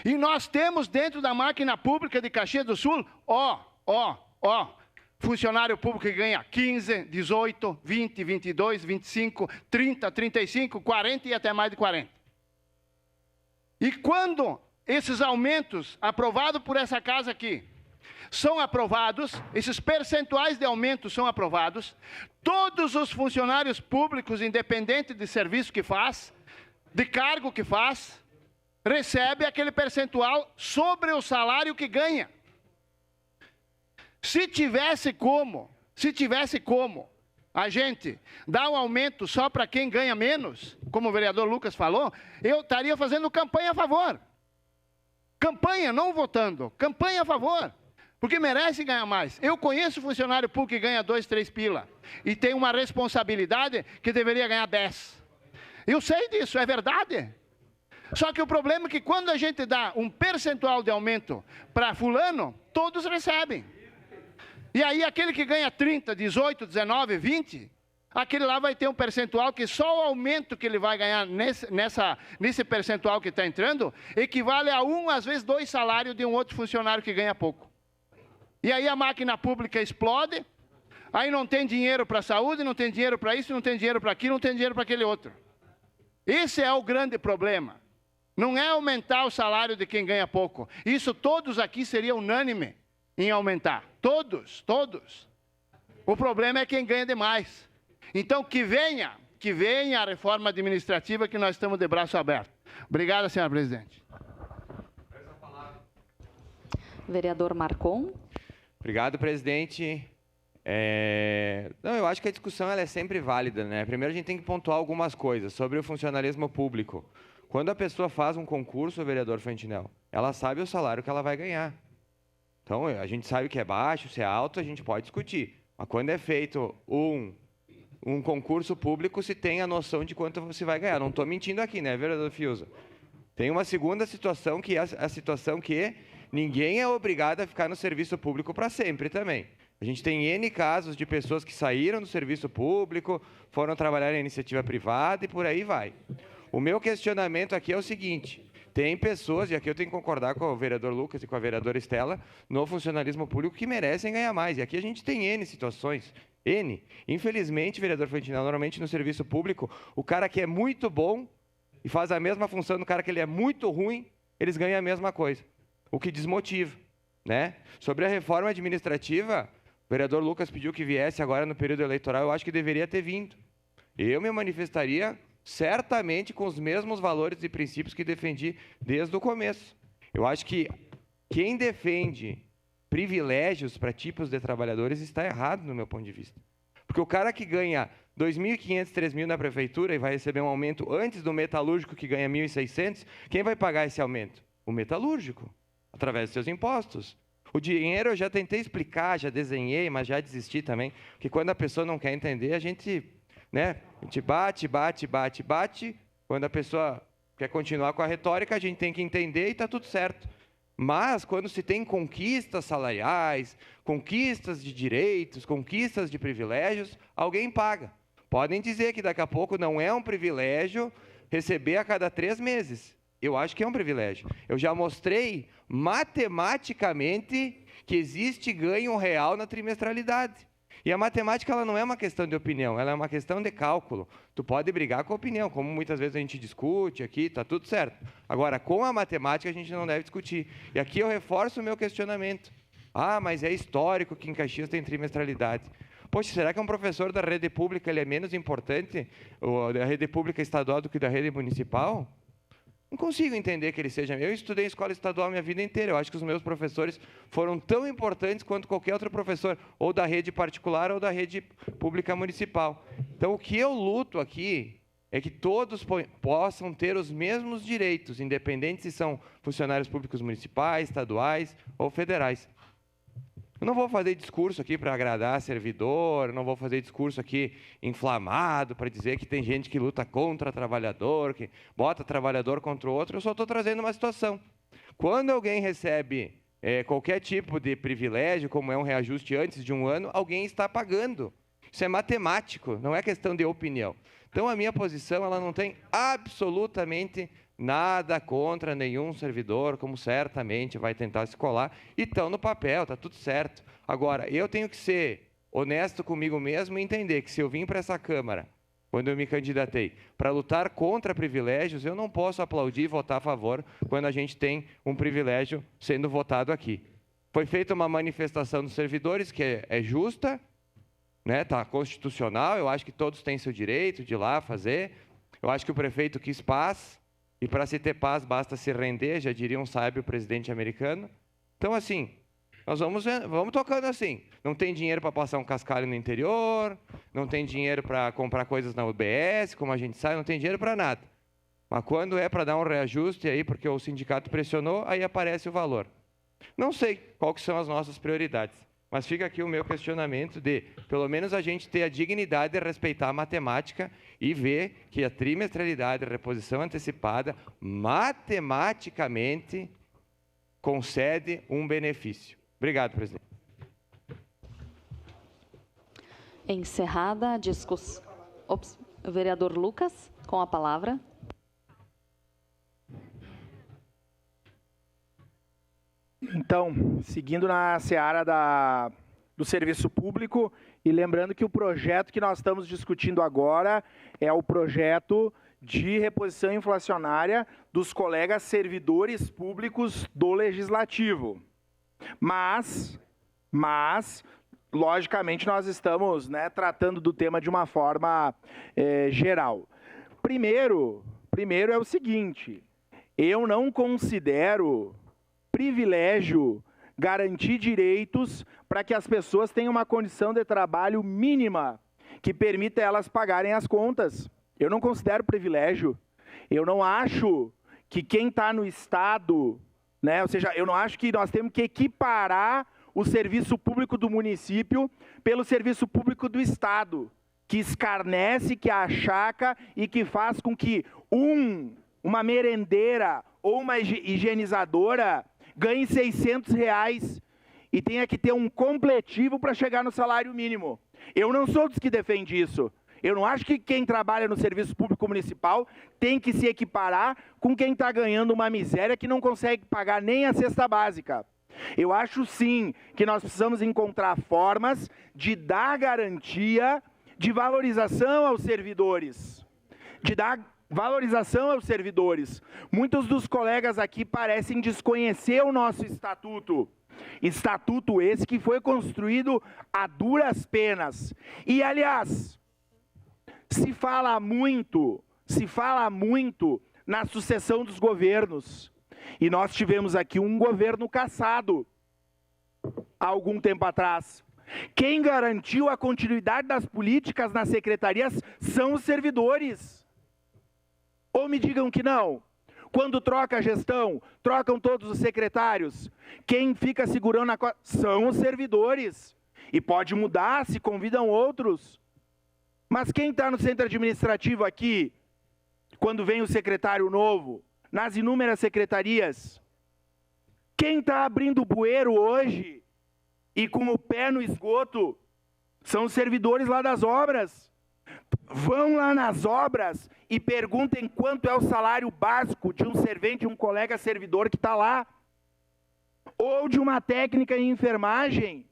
E nós temos dentro da máquina pública de Caxias do Sul, funcionário público que ganha 15, 18, 20, 22, 25, 30, 35, 40 e até mais de 40. E quando esses aumentos aprovados por essa casa aqui são aprovados, esses percentuais de aumento são aprovados, todos os funcionários públicos, independente de serviço que faz, de cargo que faz, recebe aquele percentual sobre o salário que ganha. Se tivesse como a gente dar um aumento só para quem ganha menos, como o vereador Lucas falou, eu estaria fazendo campanha a favor. Campanha, não votando, campanha a favor. Porque merece ganhar mais. Eu conheço funcionário público que ganha 2, 3 pila e tem uma responsabilidade que deveria ganhar 10. Eu sei disso, é verdade. Só que o problema é que quando a gente dá um percentual de aumento para fulano, todos recebem. E aí aquele que ganha 30, 18, 19, 20, aquele lá vai ter um percentual que só o aumento que ele vai ganhar nesse percentual que está entrando, equivale a 1, às vezes 2 salários de um outro funcionário que ganha pouco. E aí a máquina pública explode, aí não tem dinheiro para a saúde, não tem dinheiro para isso, não tem dinheiro para aquilo, não tem dinheiro para aquele outro. Esse é o grande problema. Não é aumentar o salário de quem ganha pouco. Isso todos aqui seriam unânime em aumentar. Todos. O problema é quem ganha demais. Então que venha a reforma administrativa que nós estamos de braço aberto. Obrigado, senhora presidente. Vereador Marcon. Obrigado, presidente. Eu acho que a discussão ela é sempre válida, né? Primeiro a gente tem que pontuar algumas coisas sobre o funcionalismo público. Quando a pessoa faz um concurso, vereador Fantinel, ela sabe o salário que ela vai ganhar. Então, a gente sabe que é baixo, se é alto, a gente pode discutir. Mas quando é feito um concurso público, se tem a noção de quanto você vai ganhar. Não estou mentindo aqui, né, vereador Fiuza? Tem uma segunda situação, que é a situação que ninguém é obrigado a ficar no serviço público para sempre também. A gente tem N casos de pessoas que saíram do serviço público, foram trabalhar em iniciativa privada e por aí vai. O meu questionamento aqui é o seguinte: tem pessoas, e aqui eu tenho que concordar com o vereador Lucas e com a vereadora Estela, no funcionalismo público que merecem ganhar mais. E aqui a gente tem N situações. N. Infelizmente, vereador Fantinel, normalmente no serviço público, o cara que é muito bom e faz a mesma função do cara que ele é muito ruim, eles ganham a mesma coisa. O que desmotiva, né? Sobre a reforma administrativa, o vereador Lucas pediu que viesse agora no período eleitoral, eu acho que deveria ter vindo. Eu me manifestaria certamente com os mesmos valores e princípios que defendi desde o começo. Eu acho que quem defende privilégios para tipos de trabalhadores está errado, no meu ponto de vista. Porque o cara que ganha 2.500, 3.000 na prefeitura e vai receber um aumento antes do metalúrgico que ganha 1.600, quem vai pagar esse aumento? O metalúrgico, através dos seus impostos. O dinheiro eu já tentei explicar, já desenhei, mas já desisti também, porque quando a pessoa não quer entender, a gente bate. Quando a pessoa quer continuar com a retórica, a gente tem que entender e está tudo certo. Mas, quando se tem conquistas salariais, conquistas de direitos, conquistas de privilégios, alguém paga. Podem dizer que daqui a pouco não é um privilégio receber a cada 3 meses. Eu acho que é um privilégio. Eu já mostrei matematicamente que existe ganho real na trimestralidade. E a matemática ela não é uma questão de opinião, ela é uma questão de cálculo. Tu pode brigar com a opinião, como muitas vezes a gente discute aqui, está tudo certo. Agora, com a matemática a gente não deve discutir. E aqui eu reforço o meu questionamento. Ah, mas é histórico que em Caxias tem trimestralidade. Poxa, será que um professor da rede pública ele é menos importante, da rede pública estadual, do que da rede municipal? Não consigo entender que ele seja. Eu estudei em escola estadual a minha vida inteira. Eu acho que os meus professores foram tão importantes quanto qualquer outro professor, ou da rede particular ou da rede pública municipal. Então, o que eu luto aqui é que todos possam ter os mesmos direitos, independente se são funcionários públicos municipais, estaduais ou federais. Eu não vou fazer discurso aqui para agradar servidor, não vou fazer discurso aqui inflamado para dizer que tem gente que luta contra trabalhador, que bota trabalhador contra o outro. Eu só estou trazendo uma situação. Quando alguém recebe qualquer tipo de privilégio, como é um reajuste antes de um ano, alguém está pagando. Isso é matemático, não é questão de opinião. Então, a minha posição ela não tem absolutamente nada contra nenhum servidor, como certamente vai tentar se colar, e estão no papel, está tudo certo. Agora, eu tenho que ser honesto comigo mesmo e entender que se eu vim para essa Câmara, quando eu me candidatei, para lutar contra privilégios, eu não posso aplaudir e votar a favor quando a gente tem um privilégio sendo votado aqui. Foi feita uma manifestação dos servidores que é justa, né, tá constitucional, eu acho que todos têm seu direito de ir lá fazer. Eu acho que o prefeito quis paz, e para se ter paz basta se render, já diria um sábio presidente americano. Então, assim, nós vamos tocando assim. Não tem dinheiro para passar um cascalho no interior, não tem dinheiro para comprar coisas na UBS, como a gente sabe, não tem dinheiro para nada. Mas quando é para dar um reajuste aí, porque o sindicato pressionou, aí aparece o valor. Não sei qual que são as nossas prioridades, mas fica aqui o meu questionamento de, pelo menos, a gente ter a dignidade de respeitar a matemática e ver que a trimestralidade, a reposição antecipada, matematicamente concede um benefício. Obrigado, presidente. Encerrada a discussão. O vereador Lucas, com a palavra. Então, seguindo na seara do serviço público, e lembrando que o projeto que nós estamos discutindo agora é o projeto de reposição inflacionária dos colegas servidores públicos do Legislativo. Mas logicamente, nós estamos, né, tratando do tema de uma forma geral. Primeiro é o seguinte, eu não considero privilégio garantir direitos para que as pessoas tenham uma condição de trabalho mínima que permita elas pagarem as contas. Eu não considero privilégio. Eu não acho que quem está no Estado, né, ou seja, eu não acho que nós temos que equiparar o serviço público do município pelo serviço público do Estado, que escarnece, que achaca e que faz com que uma merendeira ou uma higienizadora ganhe R$600 e tenha que ter um completivo para chegar no salário mínimo. Eu não sou dos que defende isso. Eu não acho que quem trabalha no serviço público municipal tem que se equiparar com quem está ganhando uma miséria que não consegue pagar nem a cesta básica. Eu acho sim que nós precisamos encontrar formas de dar garantia de valorização aos servidores. Muitos dos colegas aqui parecem desconhecer o nosso estatuto. Estatuto esse que foi construído a duras penas. E, aliás, se fala muito na sucessão dos governos. E nós tivemos aqui um governo cassado há algum tempo atrás. Quem garantiu a continuidade das políticas nas secretarias são os servidores. Ou me digam que não. Quando troca a gestão, trocam todos os secretários. Quem fica segurando a coisa são os servidores. E pode mudar, se convidam outros. Mas quem está no centro administrativo aqui, quando vem o secretário novo, nas inúmeras secretarias, quem está abrindo o bueiro hoje e com o pé no esgoto são os servidores lá das obras. Vão lá nas obras e perguntem quanto é o salário básico de um servente, um colega servidor que está lá. Ou de uma técnica em enfermagem.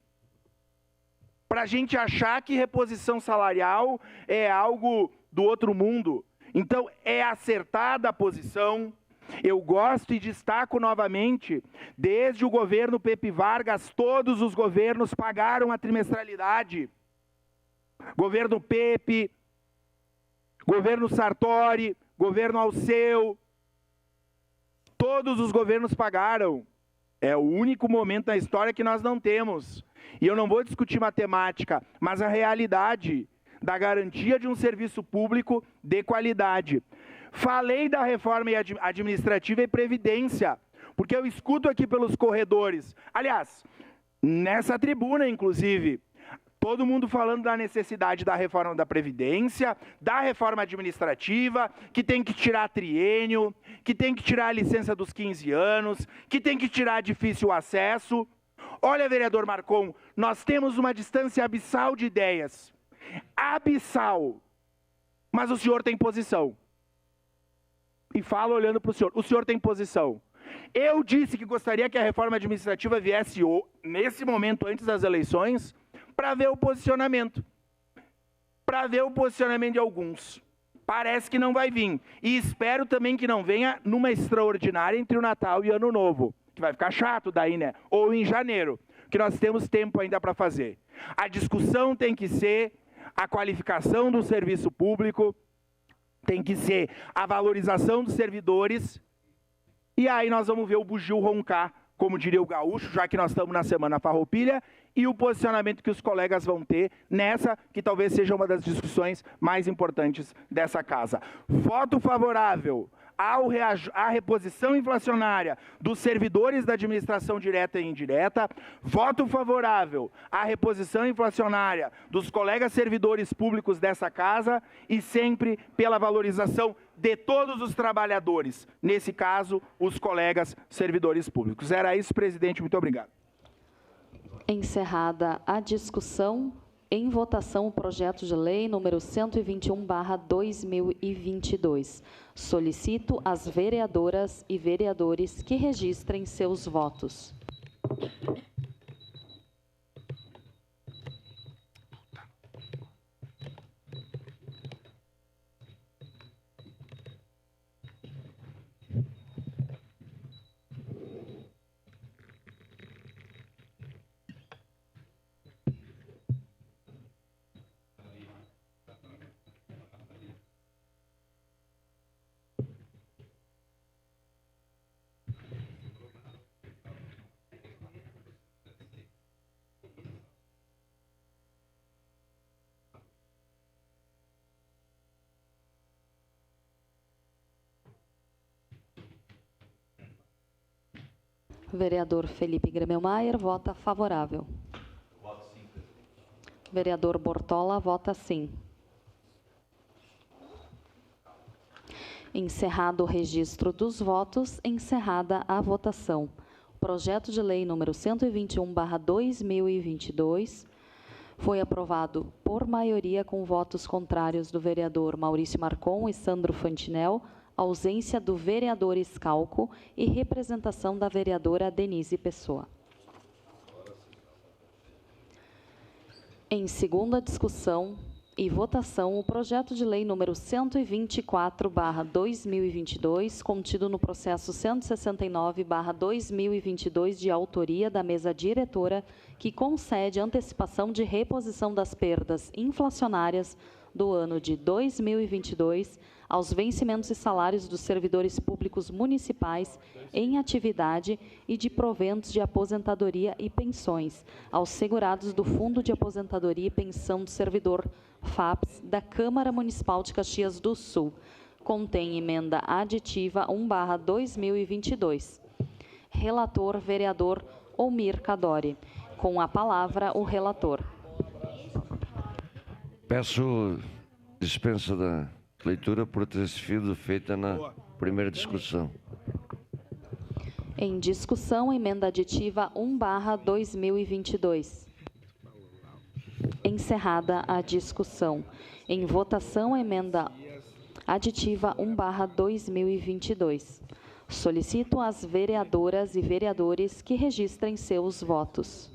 para a gente achar que reposição salarial é algo do outro mundo. Então, é acertada a posição. Eu gosto e destaco novamente, desde o governo Pepe Vargas, todos os governos pagaram a trimestralidade. Governo Pepe, governo Sartori, governo Alceu, todos os governos pagaram. É o único momento na história que nós não temos. E eu não vou discutir matemática, mas a realidade da garantia de um serviço público de qualidade. Falei da reforma administrativa e previdência, porque eu escuto aqui pelos corredores. Aliás, nessa tribuna, inclusive, todo mundo falando da necessidade da reforma da Previdência, da reforma administrativa, que tem que tirar triênio, que tem que tirar a licença dos 15 anos, que tem que tirar difícil acesso. Olha, vereador Marcon, nós temos uma distância abissal de ideias. Abissal. Mas o senhor tem posição. E falo olhando para o senhor. O senhor tem posição. Eu disse que gostaria que a reforma administrativa viesse nesse momento, antes das eleições, para ver o posicionamento. Para ver o posicionamento de alguns. Parece que não vai vir. E espero também que não venha numa extraordinária entre o Natal e Ano Novo. Que vai ficar chato daí, né? Ou em janeiro. Que nós temos tempo ainda para fazer. A discussão tem que ser a qualificação do serviço público, tem que ser a valorização dos servidores, e aí nós vamos ver o bugio roncar, como diria o gaúcho, já que nós estamos na Semana Farroupilha, e o posicionamento que os colegas vão ter nessa, que talvez seja uma das discussões mais importantes dessa casa. Voto favorável à reposição inflacionária dos servidores da administração direta e indireta, voto favorável à reposição inflacionária dos colegas servidores públicos dessa casa e sempre pela valorização de todos os trabalhadores, nesse caso, os colegas servidores públicos. Era isso, presidente, muito obrigado. Encerrada a discussão, em votação o projeto de lei número 121/2022. Solicito às vereadoras e vereadores que registrem seus votos. Vereador Felipe Gremelmaier vota favorável. Voto sim. Vereador Bortola vota sim. Encerrado o registro dos votos, encerrada a votação. O projeto de lei número 121/2022 foi aprovado por maioria com votos contrários do vereador Maurício Marcon e Sandro Fantinel, ausência do vereador Scalco e representação da vereadora Denise Pessoa. Em segunda discussão e votação, o projeto de lei número 124/2022, contido no processo 169/2022, de autoria da mesa diretora, que concede antecipação de reposição das perdas inflacionárias do ano de 2022 aos vencimentos e salários dos servidores públicos municipais em atividade e de proventos de aposentadoria e pensões aos segurados do Fundo de Aposentadoria e Pensão do Servidor FAPS da Câmara Municipal de Caxias do Sul. Contém emenda aditiva 1/2022. Relator, vereador Omir Cadore. Com a palavra, o relator. Peço dispensa da leitura por ter sido feita na primeira discussão. Em discussão, emenda aditiva 1/2022. Encerrada a discussão. Em votação, emenda aditiva 1/2022. Solicito às vereadoras e vereadores que registrem seus votos.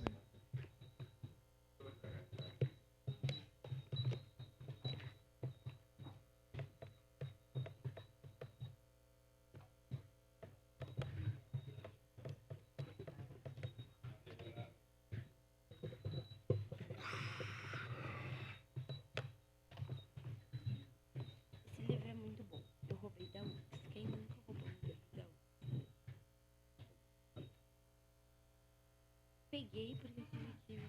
liguei porque eu tive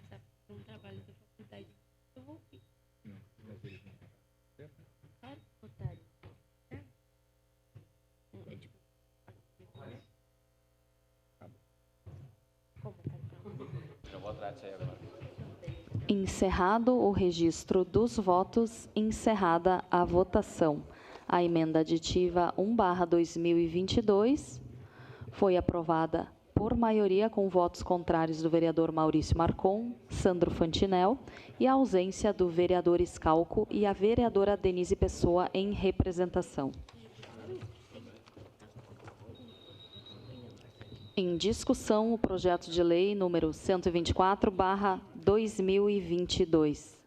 um trabalho da faculdade. Eu vou ouvir. Claro que votaram. É tipo... Eu vou atrás disso aí agora. Encerrado o registro dos votos, encerrada a votação. A emenda aditiva 1/2022 foi aprovada por maioria com votos contrários do vereador Maurício Marcon, Sandro Fantinel e a ausência do vereador Scalco e a vereadora Denise Pessoa em representação. Em discussão, o projeto de lei número 124/2022.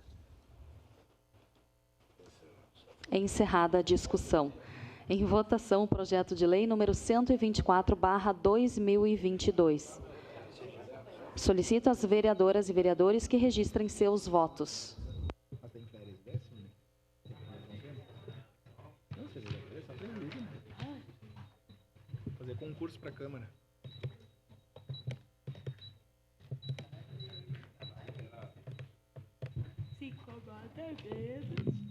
Encerrada a discussão. Em votação, o projeto de lei número 124/2022. Solicito às vereadoras e vereadores que registrem seus votos. Fazer concurso para a Câmara. Se incomoda mesmo.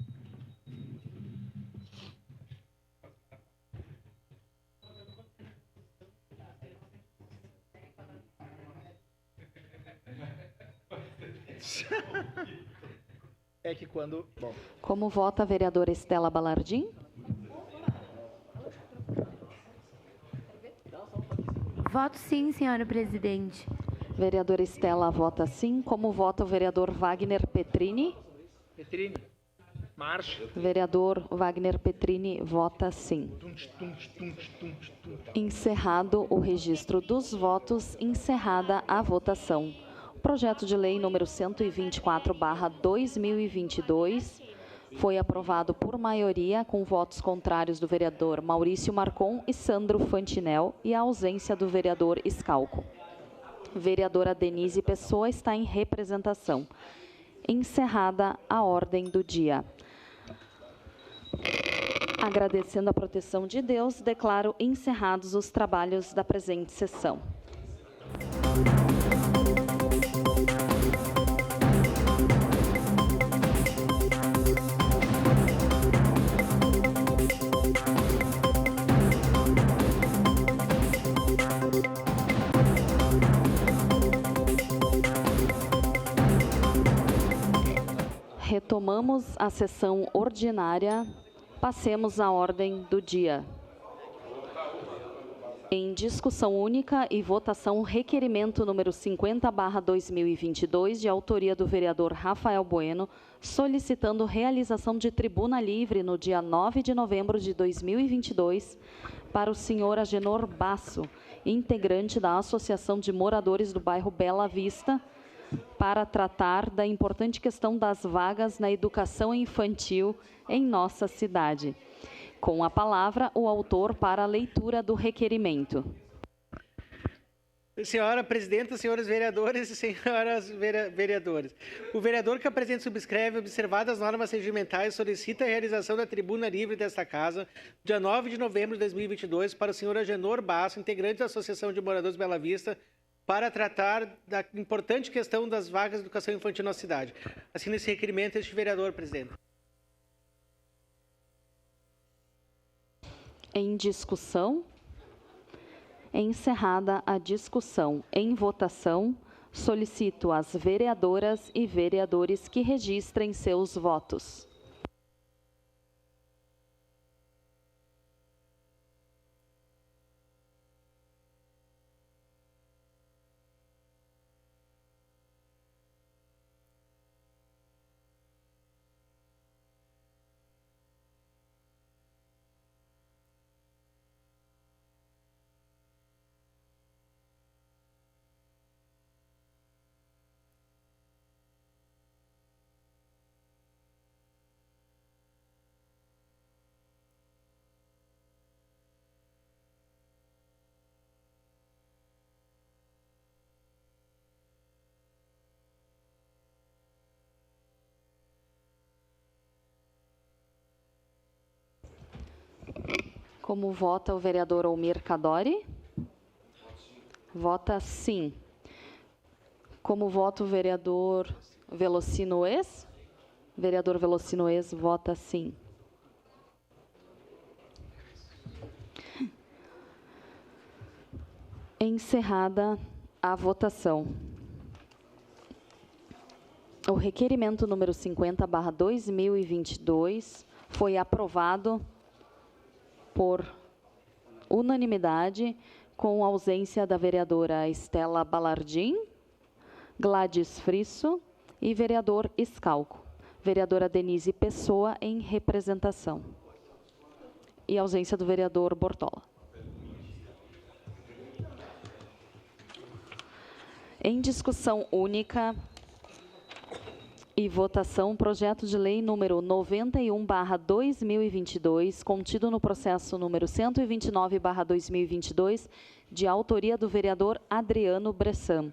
É que quando... Bom, Como vota a vereadora Estela Balardim? Voto sim, senhora presidente. Vereadora Estela vota sim. Como vota o vereador Wagner Petrini? Petrini, marcha. Vereador Wagner Petrini vota sim. Encerrado o registro dos votos, encerrada a votação. O projeto de lei número 124/2022 foi aprovado por maioria com votos contrários do vereador Maurício Marcon e Sandro Fantinel e a ausência do vereador Scalco. Vereadora Denise Pessoa está em representação. Encerrada a ordem do dia. Agradecendo a proteção de Deus, declaro encerrados os trabalhos da presente sessão. Retomamos a sessão ordinária. Passemos à ordem do dia. Em discussão única e votação, requerimento número 50/2022, de autoria do vereador Rafael Bueno, solicitando realização de tribuna livre no dia 9 de novembro de 2022 para o senhor Agenor Basso, integrante da Associação de Moradores do bairro Bela Vista, para tratar da importante questão das vagas na educação infantil em nossa cidade. Com a palavra, o autor para a leitura do requerimento. Senhora Presidenta, senhores vereadores e senhoras vereadores. O vereador que apresenta e subscreve, observadas as normas regimentais, solicita a realização da tribuna livre desta casa, dia 9 de novembro de 2022, para o senhor Agenor Basso, integrante da Associação de Moradores Bela Vista, para tratar da importante questão das vagas de educação infantil na cidade. Assina esse requerimento este vereador, presidente. Em discussão. Encerrada a discussão. Em votação, solicito às vereadoras e vereadores que registrem seus votos. Como vota o vereador Almir Kadori? Vota sim. Como voto, o vereador Velocino Ex? Vereador Velocino Ex vota sim. Encerrada a votação. O requerimento número 50/2022 foi aprovado por unanimidade, com ausência da vereadora Estela Balardim, Gladys Frisso e vereador Scalco. Vereadora Denise Pessoa em representação. E ausência do vereador Bortola. Em discussão única e votação, projeto de lei número 91/2022, contido no processo número 129/2022, de autoria do vereador Adriano Bressan,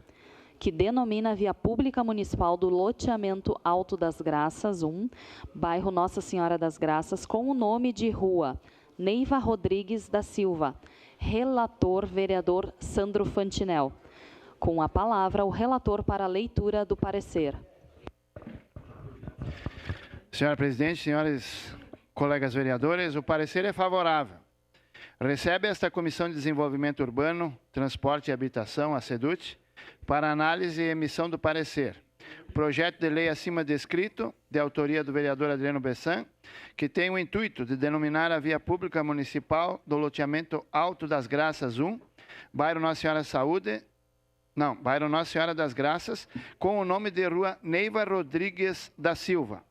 que denomina a via pública municipal do loteamento Alto das Graças 1, bairro Nossa Senhora das Graças, com o nome de Rua Neiva Rodrigues da Silva. Relator, vereador Sandro Fantinel. Com a palavra, o relator para a leitura do parecer. Senhora presidente, senhores colegas vereadores, o parecer é favorável. Recebe esta Comissão de Desenvolvimento Urbano, Transporte e Habitação, a SEDUT, para análise e emissão do parecer. O projeto de lei acima descrito, de autoria do vereador Adriano Bressan, que tem o intuito de denominar a via pública municipal do loteamento Alto das Graças 1, bairro Nossa Senhora das Graças, com o nome de Rua Neiva Rodrigues da Silva.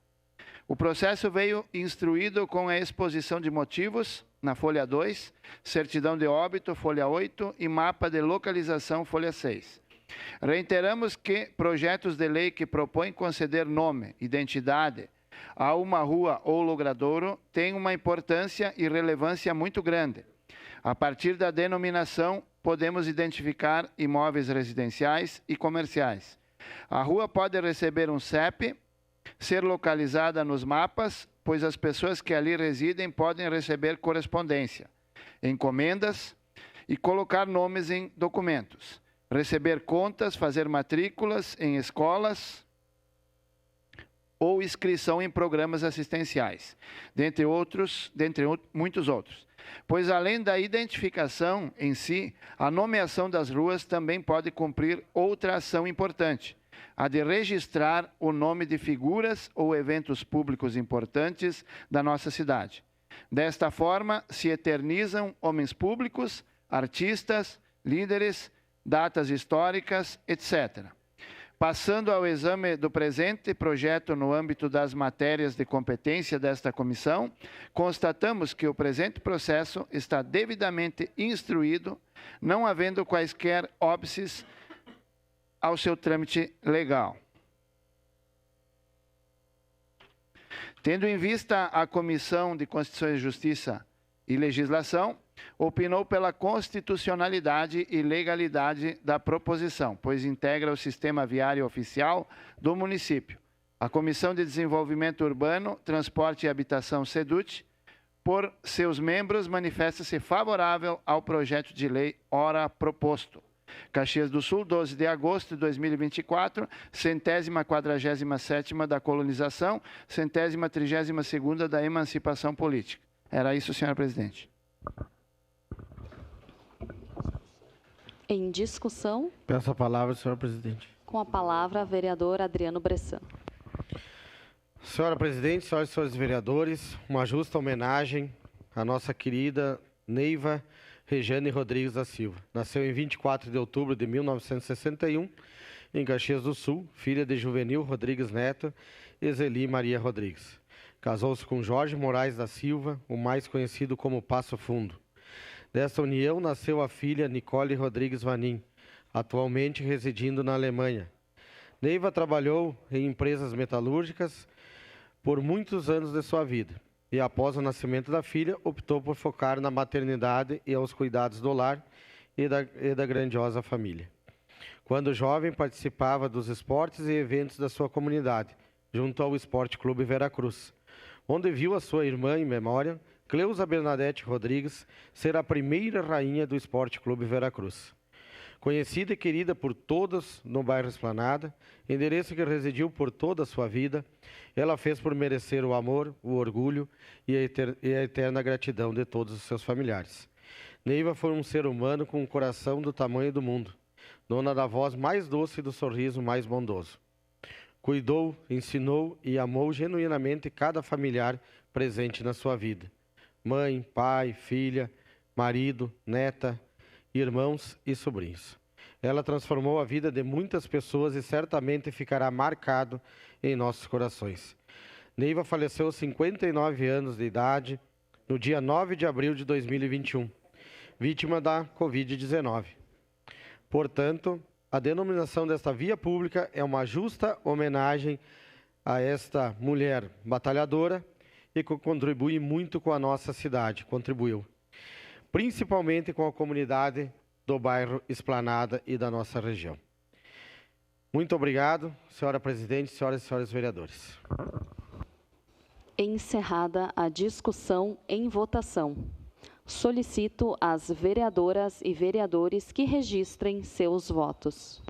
O processo veio instruído com a exposição de motivos, na folha 2, certidão de óbito, folha 8, e mapa de localização, folha 6. Reiteramos que projetos de lei que propõem conceder nome, identidade a uma rua ou logradouro têm uma importância e relevância muito grande. A partir da denominação, podemos identificar imóveis residenciais e comerciais. A rua pode receber um CEP, ser localizada nos mapas, pois as pessoas que ali residem podem receber correspondência, encomendas e colocar nomes em documentos, receber contas, fazer matrículas em escolas ou inscrição em programas assistenciais, dentre muitos outros. Pois além da identificação em si, a nomeação das ruas também pode cumprir outra ação importante, a de registrar o nome de figuras ou eventos públicos importantes da nossa cidade. Desta forma, se eternizam homens públicos, artistas, líderes, datas históricas, etc. Passando ao exame do presente projeto no âmbito das matérias de competência desta comissão, constatamos que o presente processo está devidamente instruído, não havendo quaisquer óbices ao seu trâmite legal. Tendo em vista a Comissão de Constituição e Justiça e Legislação, opinou pela constitucionalidade e legalidade da proposição, pois integra o sistema viário oficial do município. A Comissão de Desenvolvimento Urbano, Transporte e Habitação SEDUT, por seus membros, manifesta-se favorável ao projeto de lei ora proposto. Caxias do Sul, 12 de agosto de 2024, 147ª da colonização, 132ª da emancipação política. Era isso, senhora presidente. Em discussão. Peço a palavra, senhora presidente. Com a palavra, vereador Adriano Bressan. Senhora presidente, senhoras e senhores vereadores, uma justa homenagem à nossa querida Neiva Regiane Rodrigues da Silva. Nasceu em 24 de outubro de 1961, em Caxias do Sul, filha de Juvenil Rodrigues Neto e Zeli Maria Rodrigues. Casou-se com Jorge Moraes da Silva, o mais conhecido como Passo Fundo. Desta união nasceu a filha Nicole Rodrigues Vanin, atualmente residindo na Alemanha. Neiva trabalhou em empresas metalúrgicas por muitos anos de sua vida e, após o nascimento da filha, optou por focar na maternidade e aos cuidados do lar e da grandiosa família. Quando jovem, participava dos esportes e eventos da sua comunidade, junto ao Esporte Clube Veracruz, onde viu a sua irmã em memória, Cleusa Bernadette Rodrigues, ser a primeira rainha do Esporte Clube Veracruz. Conhecida e querida por todas no bairro Esplanada, endereço que residiu por toda a sua vida, ela fez por merecer o amor, o orgulho e a eterna gratidão de todos os seus familiares. Neiva foi um ser humano com um coração do tamanho do mundo, dona da voz mais doce e do sorriso mais bondoso. Cuidou, ensinou e amou genuinamente cada familiar presente na sua vida. Mãe, pai, filha, marido, neta, irmãos e sobrinhos. Ela transformou a vida de muitas pessoas e certamente ficará marcado em nossos corações. Neiva faleceu aos 59 anos de idade, no dia 9 de abril de 2021, vítima da Covid-19. Portanto, a denominação desta via pública é uma justa homenagem a esta mulher batalhadora e que contribui muito com a nossa cidade, contribuiu. Principalmente com a comunidade do bairro Esplanada e da nossa região. Muito obrigado, senhora presidente, senhoras e senhores vereadores. Encerrada a discussão em votação. Solicito às vereadoras e vereadores que registrem seus votos.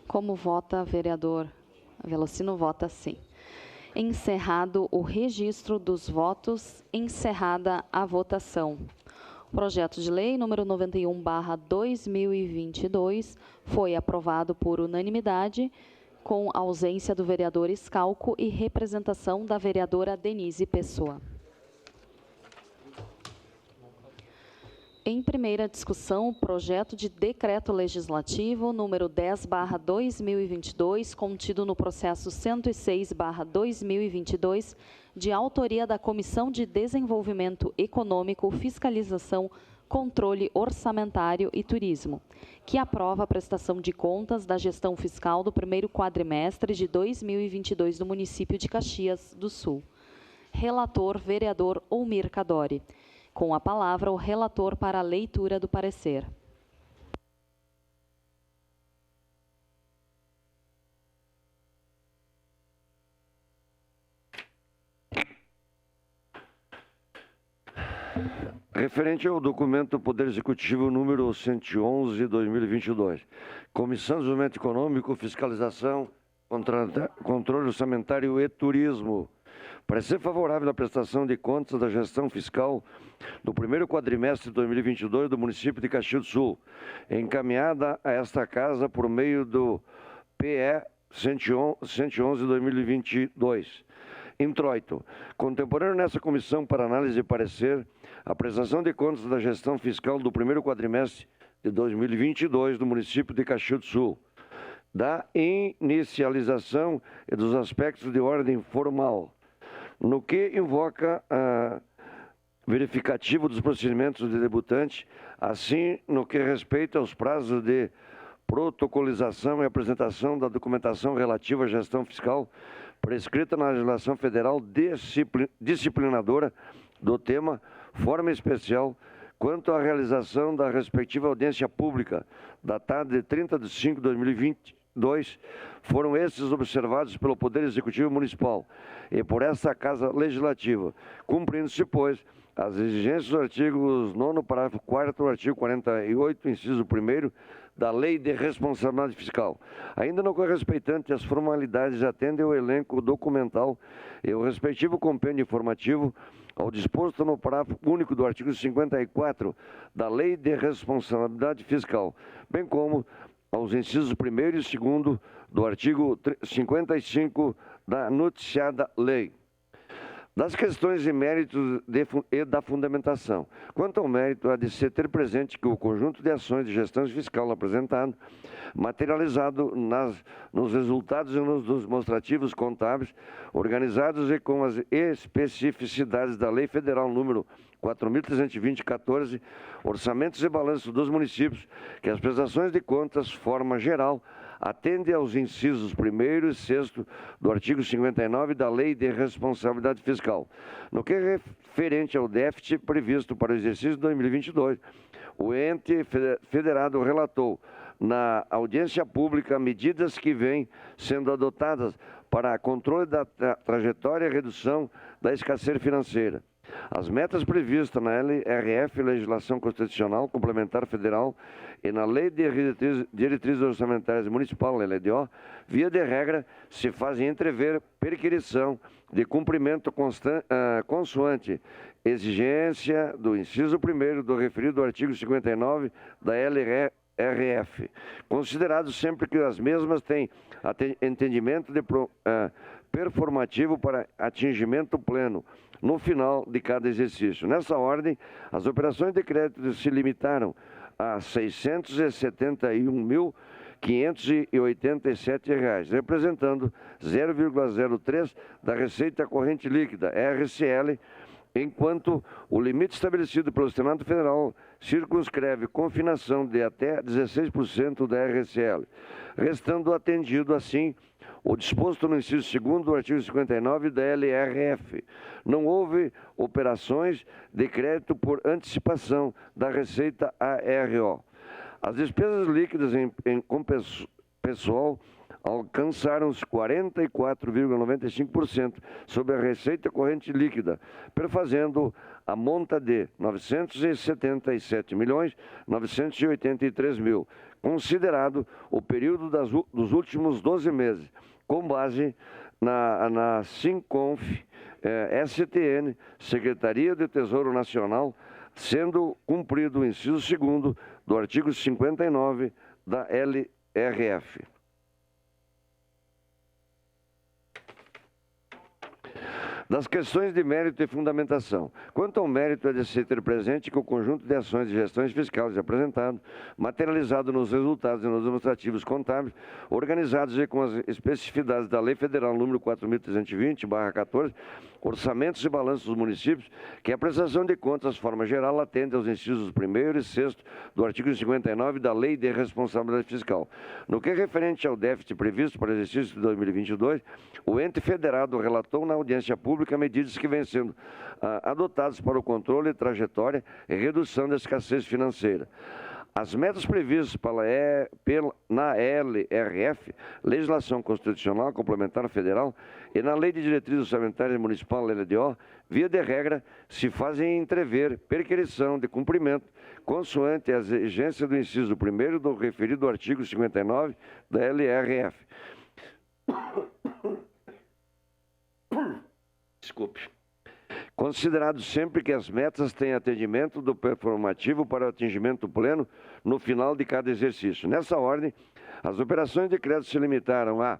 Como vota, vereador Velocino? Vota sim. Encerrado o registro dos votos, encerrada a votação. O projeto de lei número 91/2022 foi aprovado por unanimidade, com ausência do vereador Scalco e representação da vereadora Denise Pessoa. Em primeira discussão, o projeto de decreto legislativo número 10/2022, contido no processo 106/2022, de autoria da Comissão de Desenvolvimento Econômico, Fiscalização, Controle Orçamentário e Turismo, que aprova a prestação de contas da gestão fiscal do primeiro quadrimestre de 2022 do município de Caxias do Sul. Relator, vereador Olmir Cadori. Com a palavra, o relator para a leitura do parecer. Referente ao documento do Poder Executivo número 111/2022, Comissão de Desenvolvimento Econômico, Fiscalização, Controle Orçamentário e Turismo. Parecer favorável à prestação de contas da gestão fiscal do primeiro quadrimestre de 2022 do município de Caxias do Sul, encaminhada a esta casa por meio do PE 111/2022. Introito. Contemporâneo nessa comissão para análise e parecer, a prestação de contas da gestão fiscal do primeiro quadrimestre de 2022 do município de Caxias do Sul, da inicialização e dos aspectos de ordem formal, no que invoca a verificativo dos procedimentos de debutante, assim no que respeita aos prazos de protocolização e apresentação da documentação relativa à gestão fiscal prescrita na legislação federal disciplinadora do tema, forma especial quanto à realização da respectiva audiência pública, datada de 30 de 5 de 2022, foram estes observados pelo Poder Executivo Municipal e por esta Casa Legislativa, cumprindo-se, pois, as exigências do artigo 9º, parágrafo 4º, artigo 48, inciso 1º, da Lei de Responsabilidade Fiscal. Ainda no que respeitante às formalidades, atende o elenco documental e o respectivo compêndio informativo ao disposto no parágrafo único do artigo 54 da Lei de Responsabilidade Fiscal, bem como aos incisos 1º e 2º do artigo 55 da noticiada lei. Das questões e méritos e da fundamentação. Quanto ao mérito, há de se ter presente que o conjunto de ações de gestão fiscal apresentado, materializado nos resultados e nos demonstrativos contábeis, organizados e com as especificidades da Lei Federal número 4.320/14, orçamentos e balanços dos municípios, que as prestações de contas, forma geral, atende aos incisos 1º e 6º do artigo 59 da Lei de Responsabilidade Fiscal. No que é referente ao déficit previsto para o exercício de 2022, o ente federado relatou na audiência pública medidas que vêm sendo adotadas para controle da trajetória e redução da escassez financeira. As metas previstas na LRF, Legislação Constitucional Complementar Federal, e na Lei de Diretrizes Orçamentárias Municipal, LDO, via de regra, se fazem entrever perquirição de cumprimento consoante exigência do inciso 1º do referido artigo 59 da LRF, considerado sempre que as mesmas têm entendimento performativo para atingimento pleno no final de cada exercício. Nessa ordem, as operações de crédito se limitaram a R$ 671.587, representando 0,03% da receita corrente líquida, RCL, enquanto o limite estabelecido pelo Senado Federal circunscreve confinação de até 16% da RCL, restando atendido, assim, o disposto no inciso 2º do artigo 59 da LRF. Não houve operações de crédito por antecipação da receita ARO. As despesas líquidas com pessoal alcançaram os 44,95% sobre a receita corrente líquida, perfazendo a monta de R$ 977.983.000, considerado o período dos últimos 12 meses, com base na Sinconf, STN, Secretaria de Tesouro Nacional, sendo cumprido o inciso 2º do artigo 59 da LRF. Das questões de mérito e fundamentação. Quanto ao mérito, é de se ter presente que o conjunto de ações de gestões fiscais apresentado, materializado nos resultados e nos demonstrativos contábeis, organizados e com as especificidades da Lei Federal número 4.320/14, orçamentos e balanços dos municípios, que a prestação de contas, de forma geral, atende aos incisos 1º e 6º do artigo 59 da Lei de Responsabilidade Fiscal. No que é referente ao déficit previsto para o exercício de 2022, o ente federado relatou na audiência pública medidas que vêm sendo adotadas para o controle de trajetória e redução da escassez financeira. As metas previstas na LRF, Legislação Constitucional Complementar Federal, e na Lei de Diretrizes Orçamentárias Municipal, LDO, via de regra, se fazem entrever perquirição de cumprimento, consoante a exigência do inciso 1º do referido artigo 59 da LRF. Desculpe. Considerado sempre que as metas têm atendimento do performativo para o atingimento pleno no final de cada exercício. Nessa ordem, as operações de crédito se limitaram a R$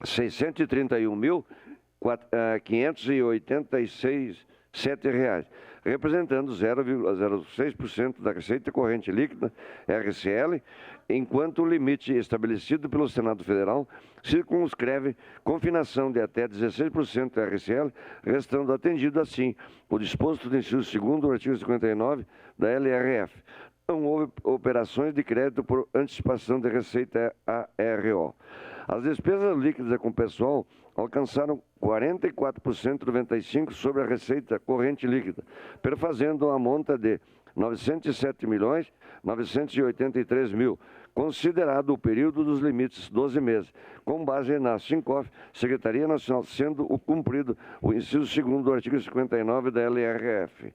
631.587, representando 0,06% da receita corrente líquida, RCL, enquanto o limite estabelecido pelo Senado Federal circunscreve confinação de até 16% da RCL, restando atendido, assim, o disposto do inciso 2º do artigo 59 da LRF. Não houve operações de crédito por antecipação de receita ARO. As despesas líquidas com pessoal alcançaram 44,95% sobre a receita corrente líquida, perfazendo a monta de R$ 907.983.000, considerado o período dos limites 12 meses, com base na Sincof, Secretaria Nacional, sendo o cumprido o inciso 2º do artigo 59 da LRF.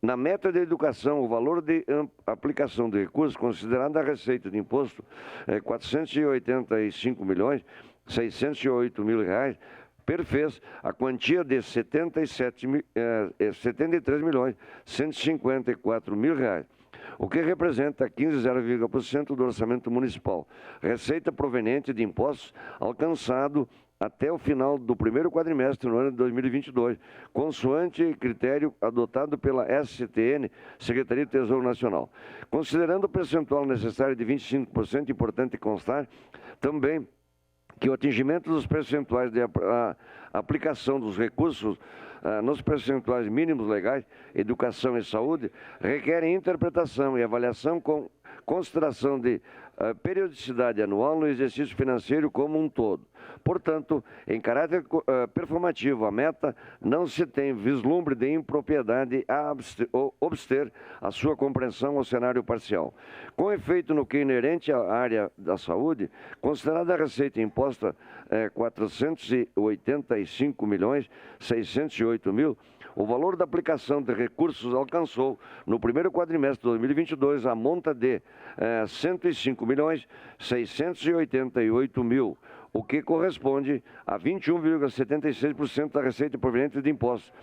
Na meta de educação, o valor de aplicação de recursos, considerado a receita de imposto, é R$ 485.608.000, perfez a quantia de R$ 73.154.000, o que representa 15,0% do orçamento municipal. Receita proveniente de impostos alcançado até o final do primeiro quadrimestre no ano de 2022, consoante critério adotado pela STN, Secretaria de Tesouro Nacional. Considerando o percentual necessário de 25%, importante constar também que o atingimento dos percentuais de aplicação dos recursos nos percentuais mínimos legais, educação e saúde, requerem interpretação e avaliação com consideração de periodicidade anual no exercício financeiro como um todo. Portanto, em caráter performativo, a meta não se tem vislumbre de impropriedade a obster a sua compreensão ao cenário parcial. Com efeito no que é inerente à área da saúde, considerada a receita imposta 485.608.000, o valor da aplicação de recursos alcançou, no primeiro quadrimestre de 2022, a monta de 105.688.000, o que corresponde a 21,76% da receita proveniente de impostos,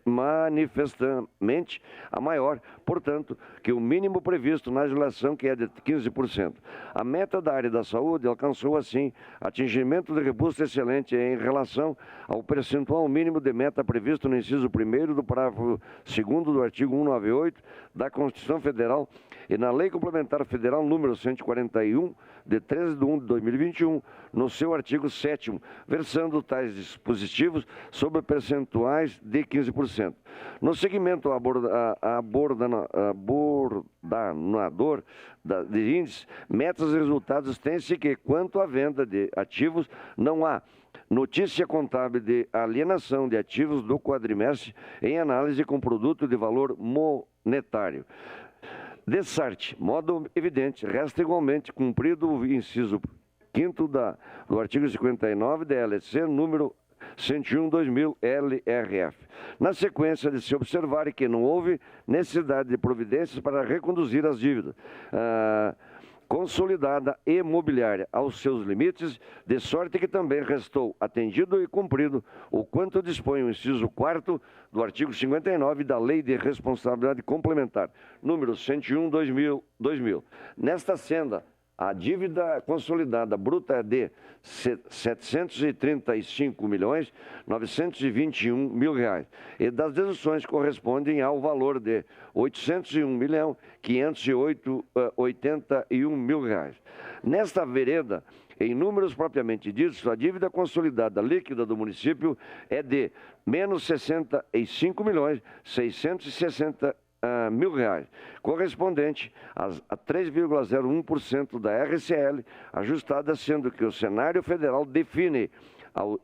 manifestamente a maior, portanto, que o mínimo previsto na legislação, que é de 15%. A meta da área da saúde alcançou, assim, atingimento de robusto excelente em relação ao percentual mínimo de meta previsto no inciso 1º do parágrafo 2º do artigo 198 da Constituição Federal e na Lei Complementar Federal número 141, de 13 de 1 de 2021, no seu artigo 7º, versando tais dispositivos sobre percentuais de 15%. No segmento abordador de índices, metas e resultados têm-se que, quanto à venda de ativos, não há notícia contábil de alienação de ativos do quadrimestre em análise com produto de valor monetário. Dessarte, modo evidente, resta igualmente cumprido o inciso 5º do artigo 59 da LC, número 101/2000 LRF. Na sequência de se observar que não houve necessidade de providências para reconduzir as dívidas consolidada e imobiliária aos seus limites, de sorte que também restou atendido e cumprido o quanto dispõe o inciso 4º do artigo 59 da Lei de Responsabilidade Complementar, número 101/2000. Nesta senda, a dívida consolidada bruta é de R$ 735.921.000 e das deduções correspondem ao valor de R$ 801.581.000. Nesta vereda, em números propriamente ditos, a dívida consolidada líquida do município é de menos R$ 65.660.000, correspondente a 3,01% da RCL, ajustada, sendo que o cenário federal define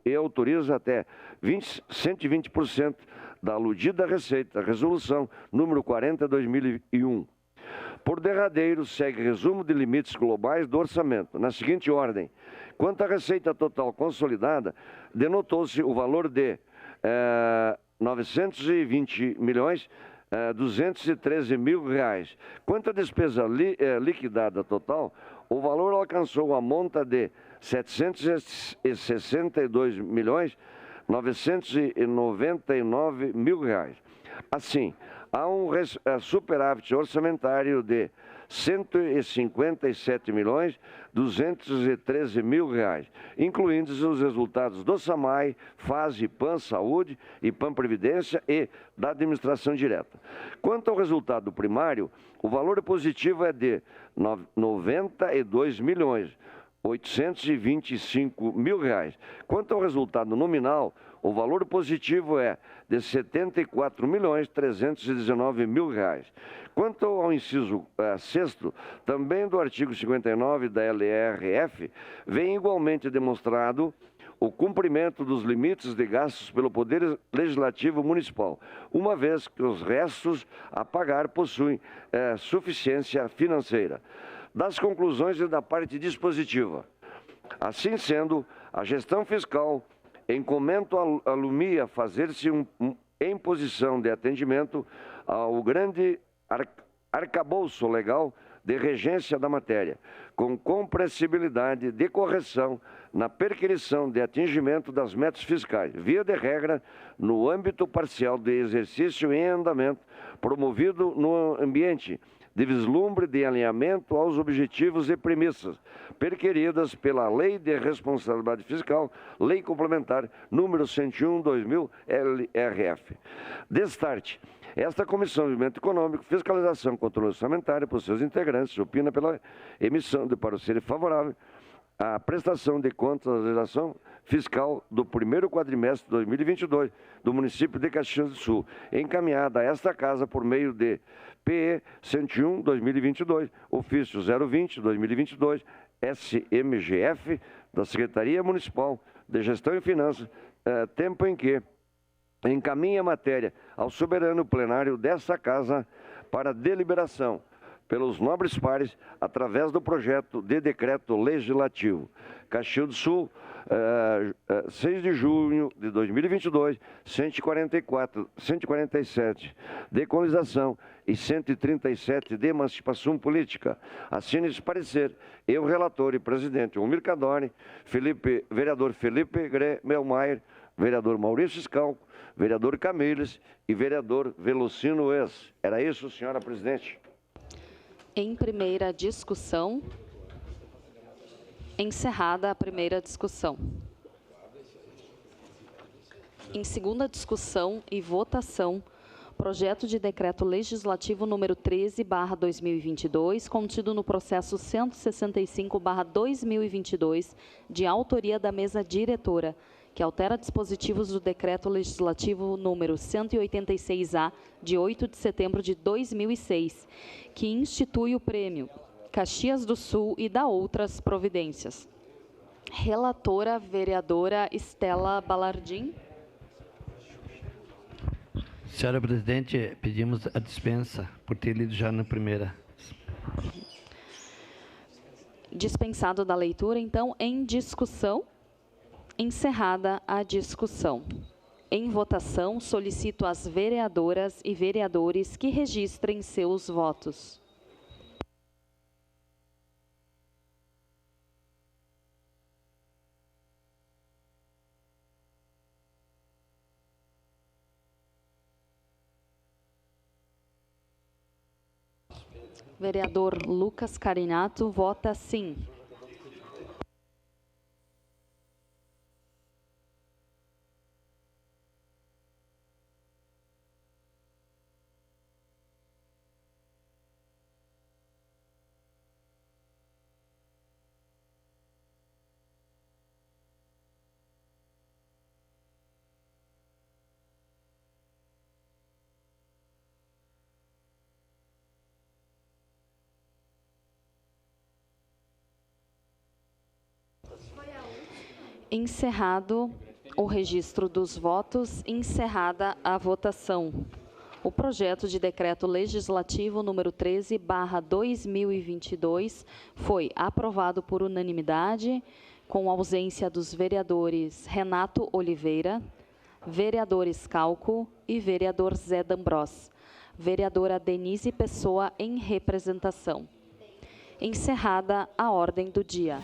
e autoriza até 120% da aludida receita, resolução número 40/2001. Por derradeiro, segue resumo de limites globais do orçamento, na seguinte ordem. Quanto à receita total consolidada, denotou-se o valor de R$ 920.213.000. Quanto à despesa liquidada total, o valor alcançou a monta de R$ 762.999.000. Assim, há um superávit orçamentário de R$ 157.213.000, incluindo os resultados do SAMAI, FASE, PAN Saúde e PAN Previdência e da administração direta. Quanto ao resultado primário, o valor positivo é de R$ 92.825.000. Quanto ao resultado nominal, o valor positivo é de R$ 74.319.000. Quanto ao inciso 6º, também do artigo 59 da LRF, vem igualmente demonstrado o cumprimento dos limites de gastos pelo Poder Legislativo Municipal, uma vez que os restos a pagar possuem suficiência financeira. Das conclusões e da parte dispositiva. Assim sendo, a gestão fiscal encomenda à Lumia fazer-se em posição de atendimento ao grande arcabouço legal de regência da matéria, com compreensibilidade de correção na perquisição de atingimento das metas fiscais, via de regra, no âmbito parcial de exercício em andamento, promovido no ambiente de vislumbre de alinhamento aos objetivos e premissas perquiridas pela Lei de Responsabilidade Fiscal, Lei Complementar número 101/2000 LRF. Destarte, esta Comissão de Desenvolvimento Econômico, Fiscalização e Controle Orçamentário, por seus integrantes, opina pela emissão de parecer favorável a prestação de contas da legislação fiscal do primeiro quadrimestre de 2022 do município de Caxias do Sul, encaminhada a esta Casa por meio de PE 101/2022, ofício 020/2022, SMGF, da Secretaria Municipal de Gestão e Finanças, tempo em que encaminha a matéria ao soberano plenário desta Casa para deliberação pelos nobres pares, através do projeto de decreto legislativo. Caxias do Sul, 6 de junho de 2022, 147 de equalização e 137 de emancipação política. Assine esse parecer, eu, relator e presidente Almir Cadoni, vereador Felipe Gre Melmaier, vereador Maurício Scalco, vereador Camilles e vereador Velocino Ex. Era isso, senhora presidente. Em primeira discussão, encerrada a primeira discussão. Em segunda discussão e votação, projeto de decreto legislativo número 13/2022, contido no processo 165/2022, de autoria da mesa diretora, que altera dispositivos do decreto legislativo número 186-A, de 8 de setembro de 2006, que institui o prêmio Caxias do Sul e dá outras providências. Relatora, vereadora Estela Balardim. Senhora presidente, pedimos a dispensa por ter lido já na primeira. Dispensado da leitura, então, em discussão. Encerrada a discussão. Em votação, solicito às vereadoras e vereadores que registrem seus votos. Vereador Lucas Carinato vota sim. Encerrado o registro dos votos, encerrada a votação. O projeto de decreto legislativo número 13/2022 foi aprovado por unanimidade, com ausência dos vereadores Renato Oliveira, vereador Scalco e vereador Zé D'Ambrós. Vereadora Denise Pessoa em representação. Encerrada a ordem do dia.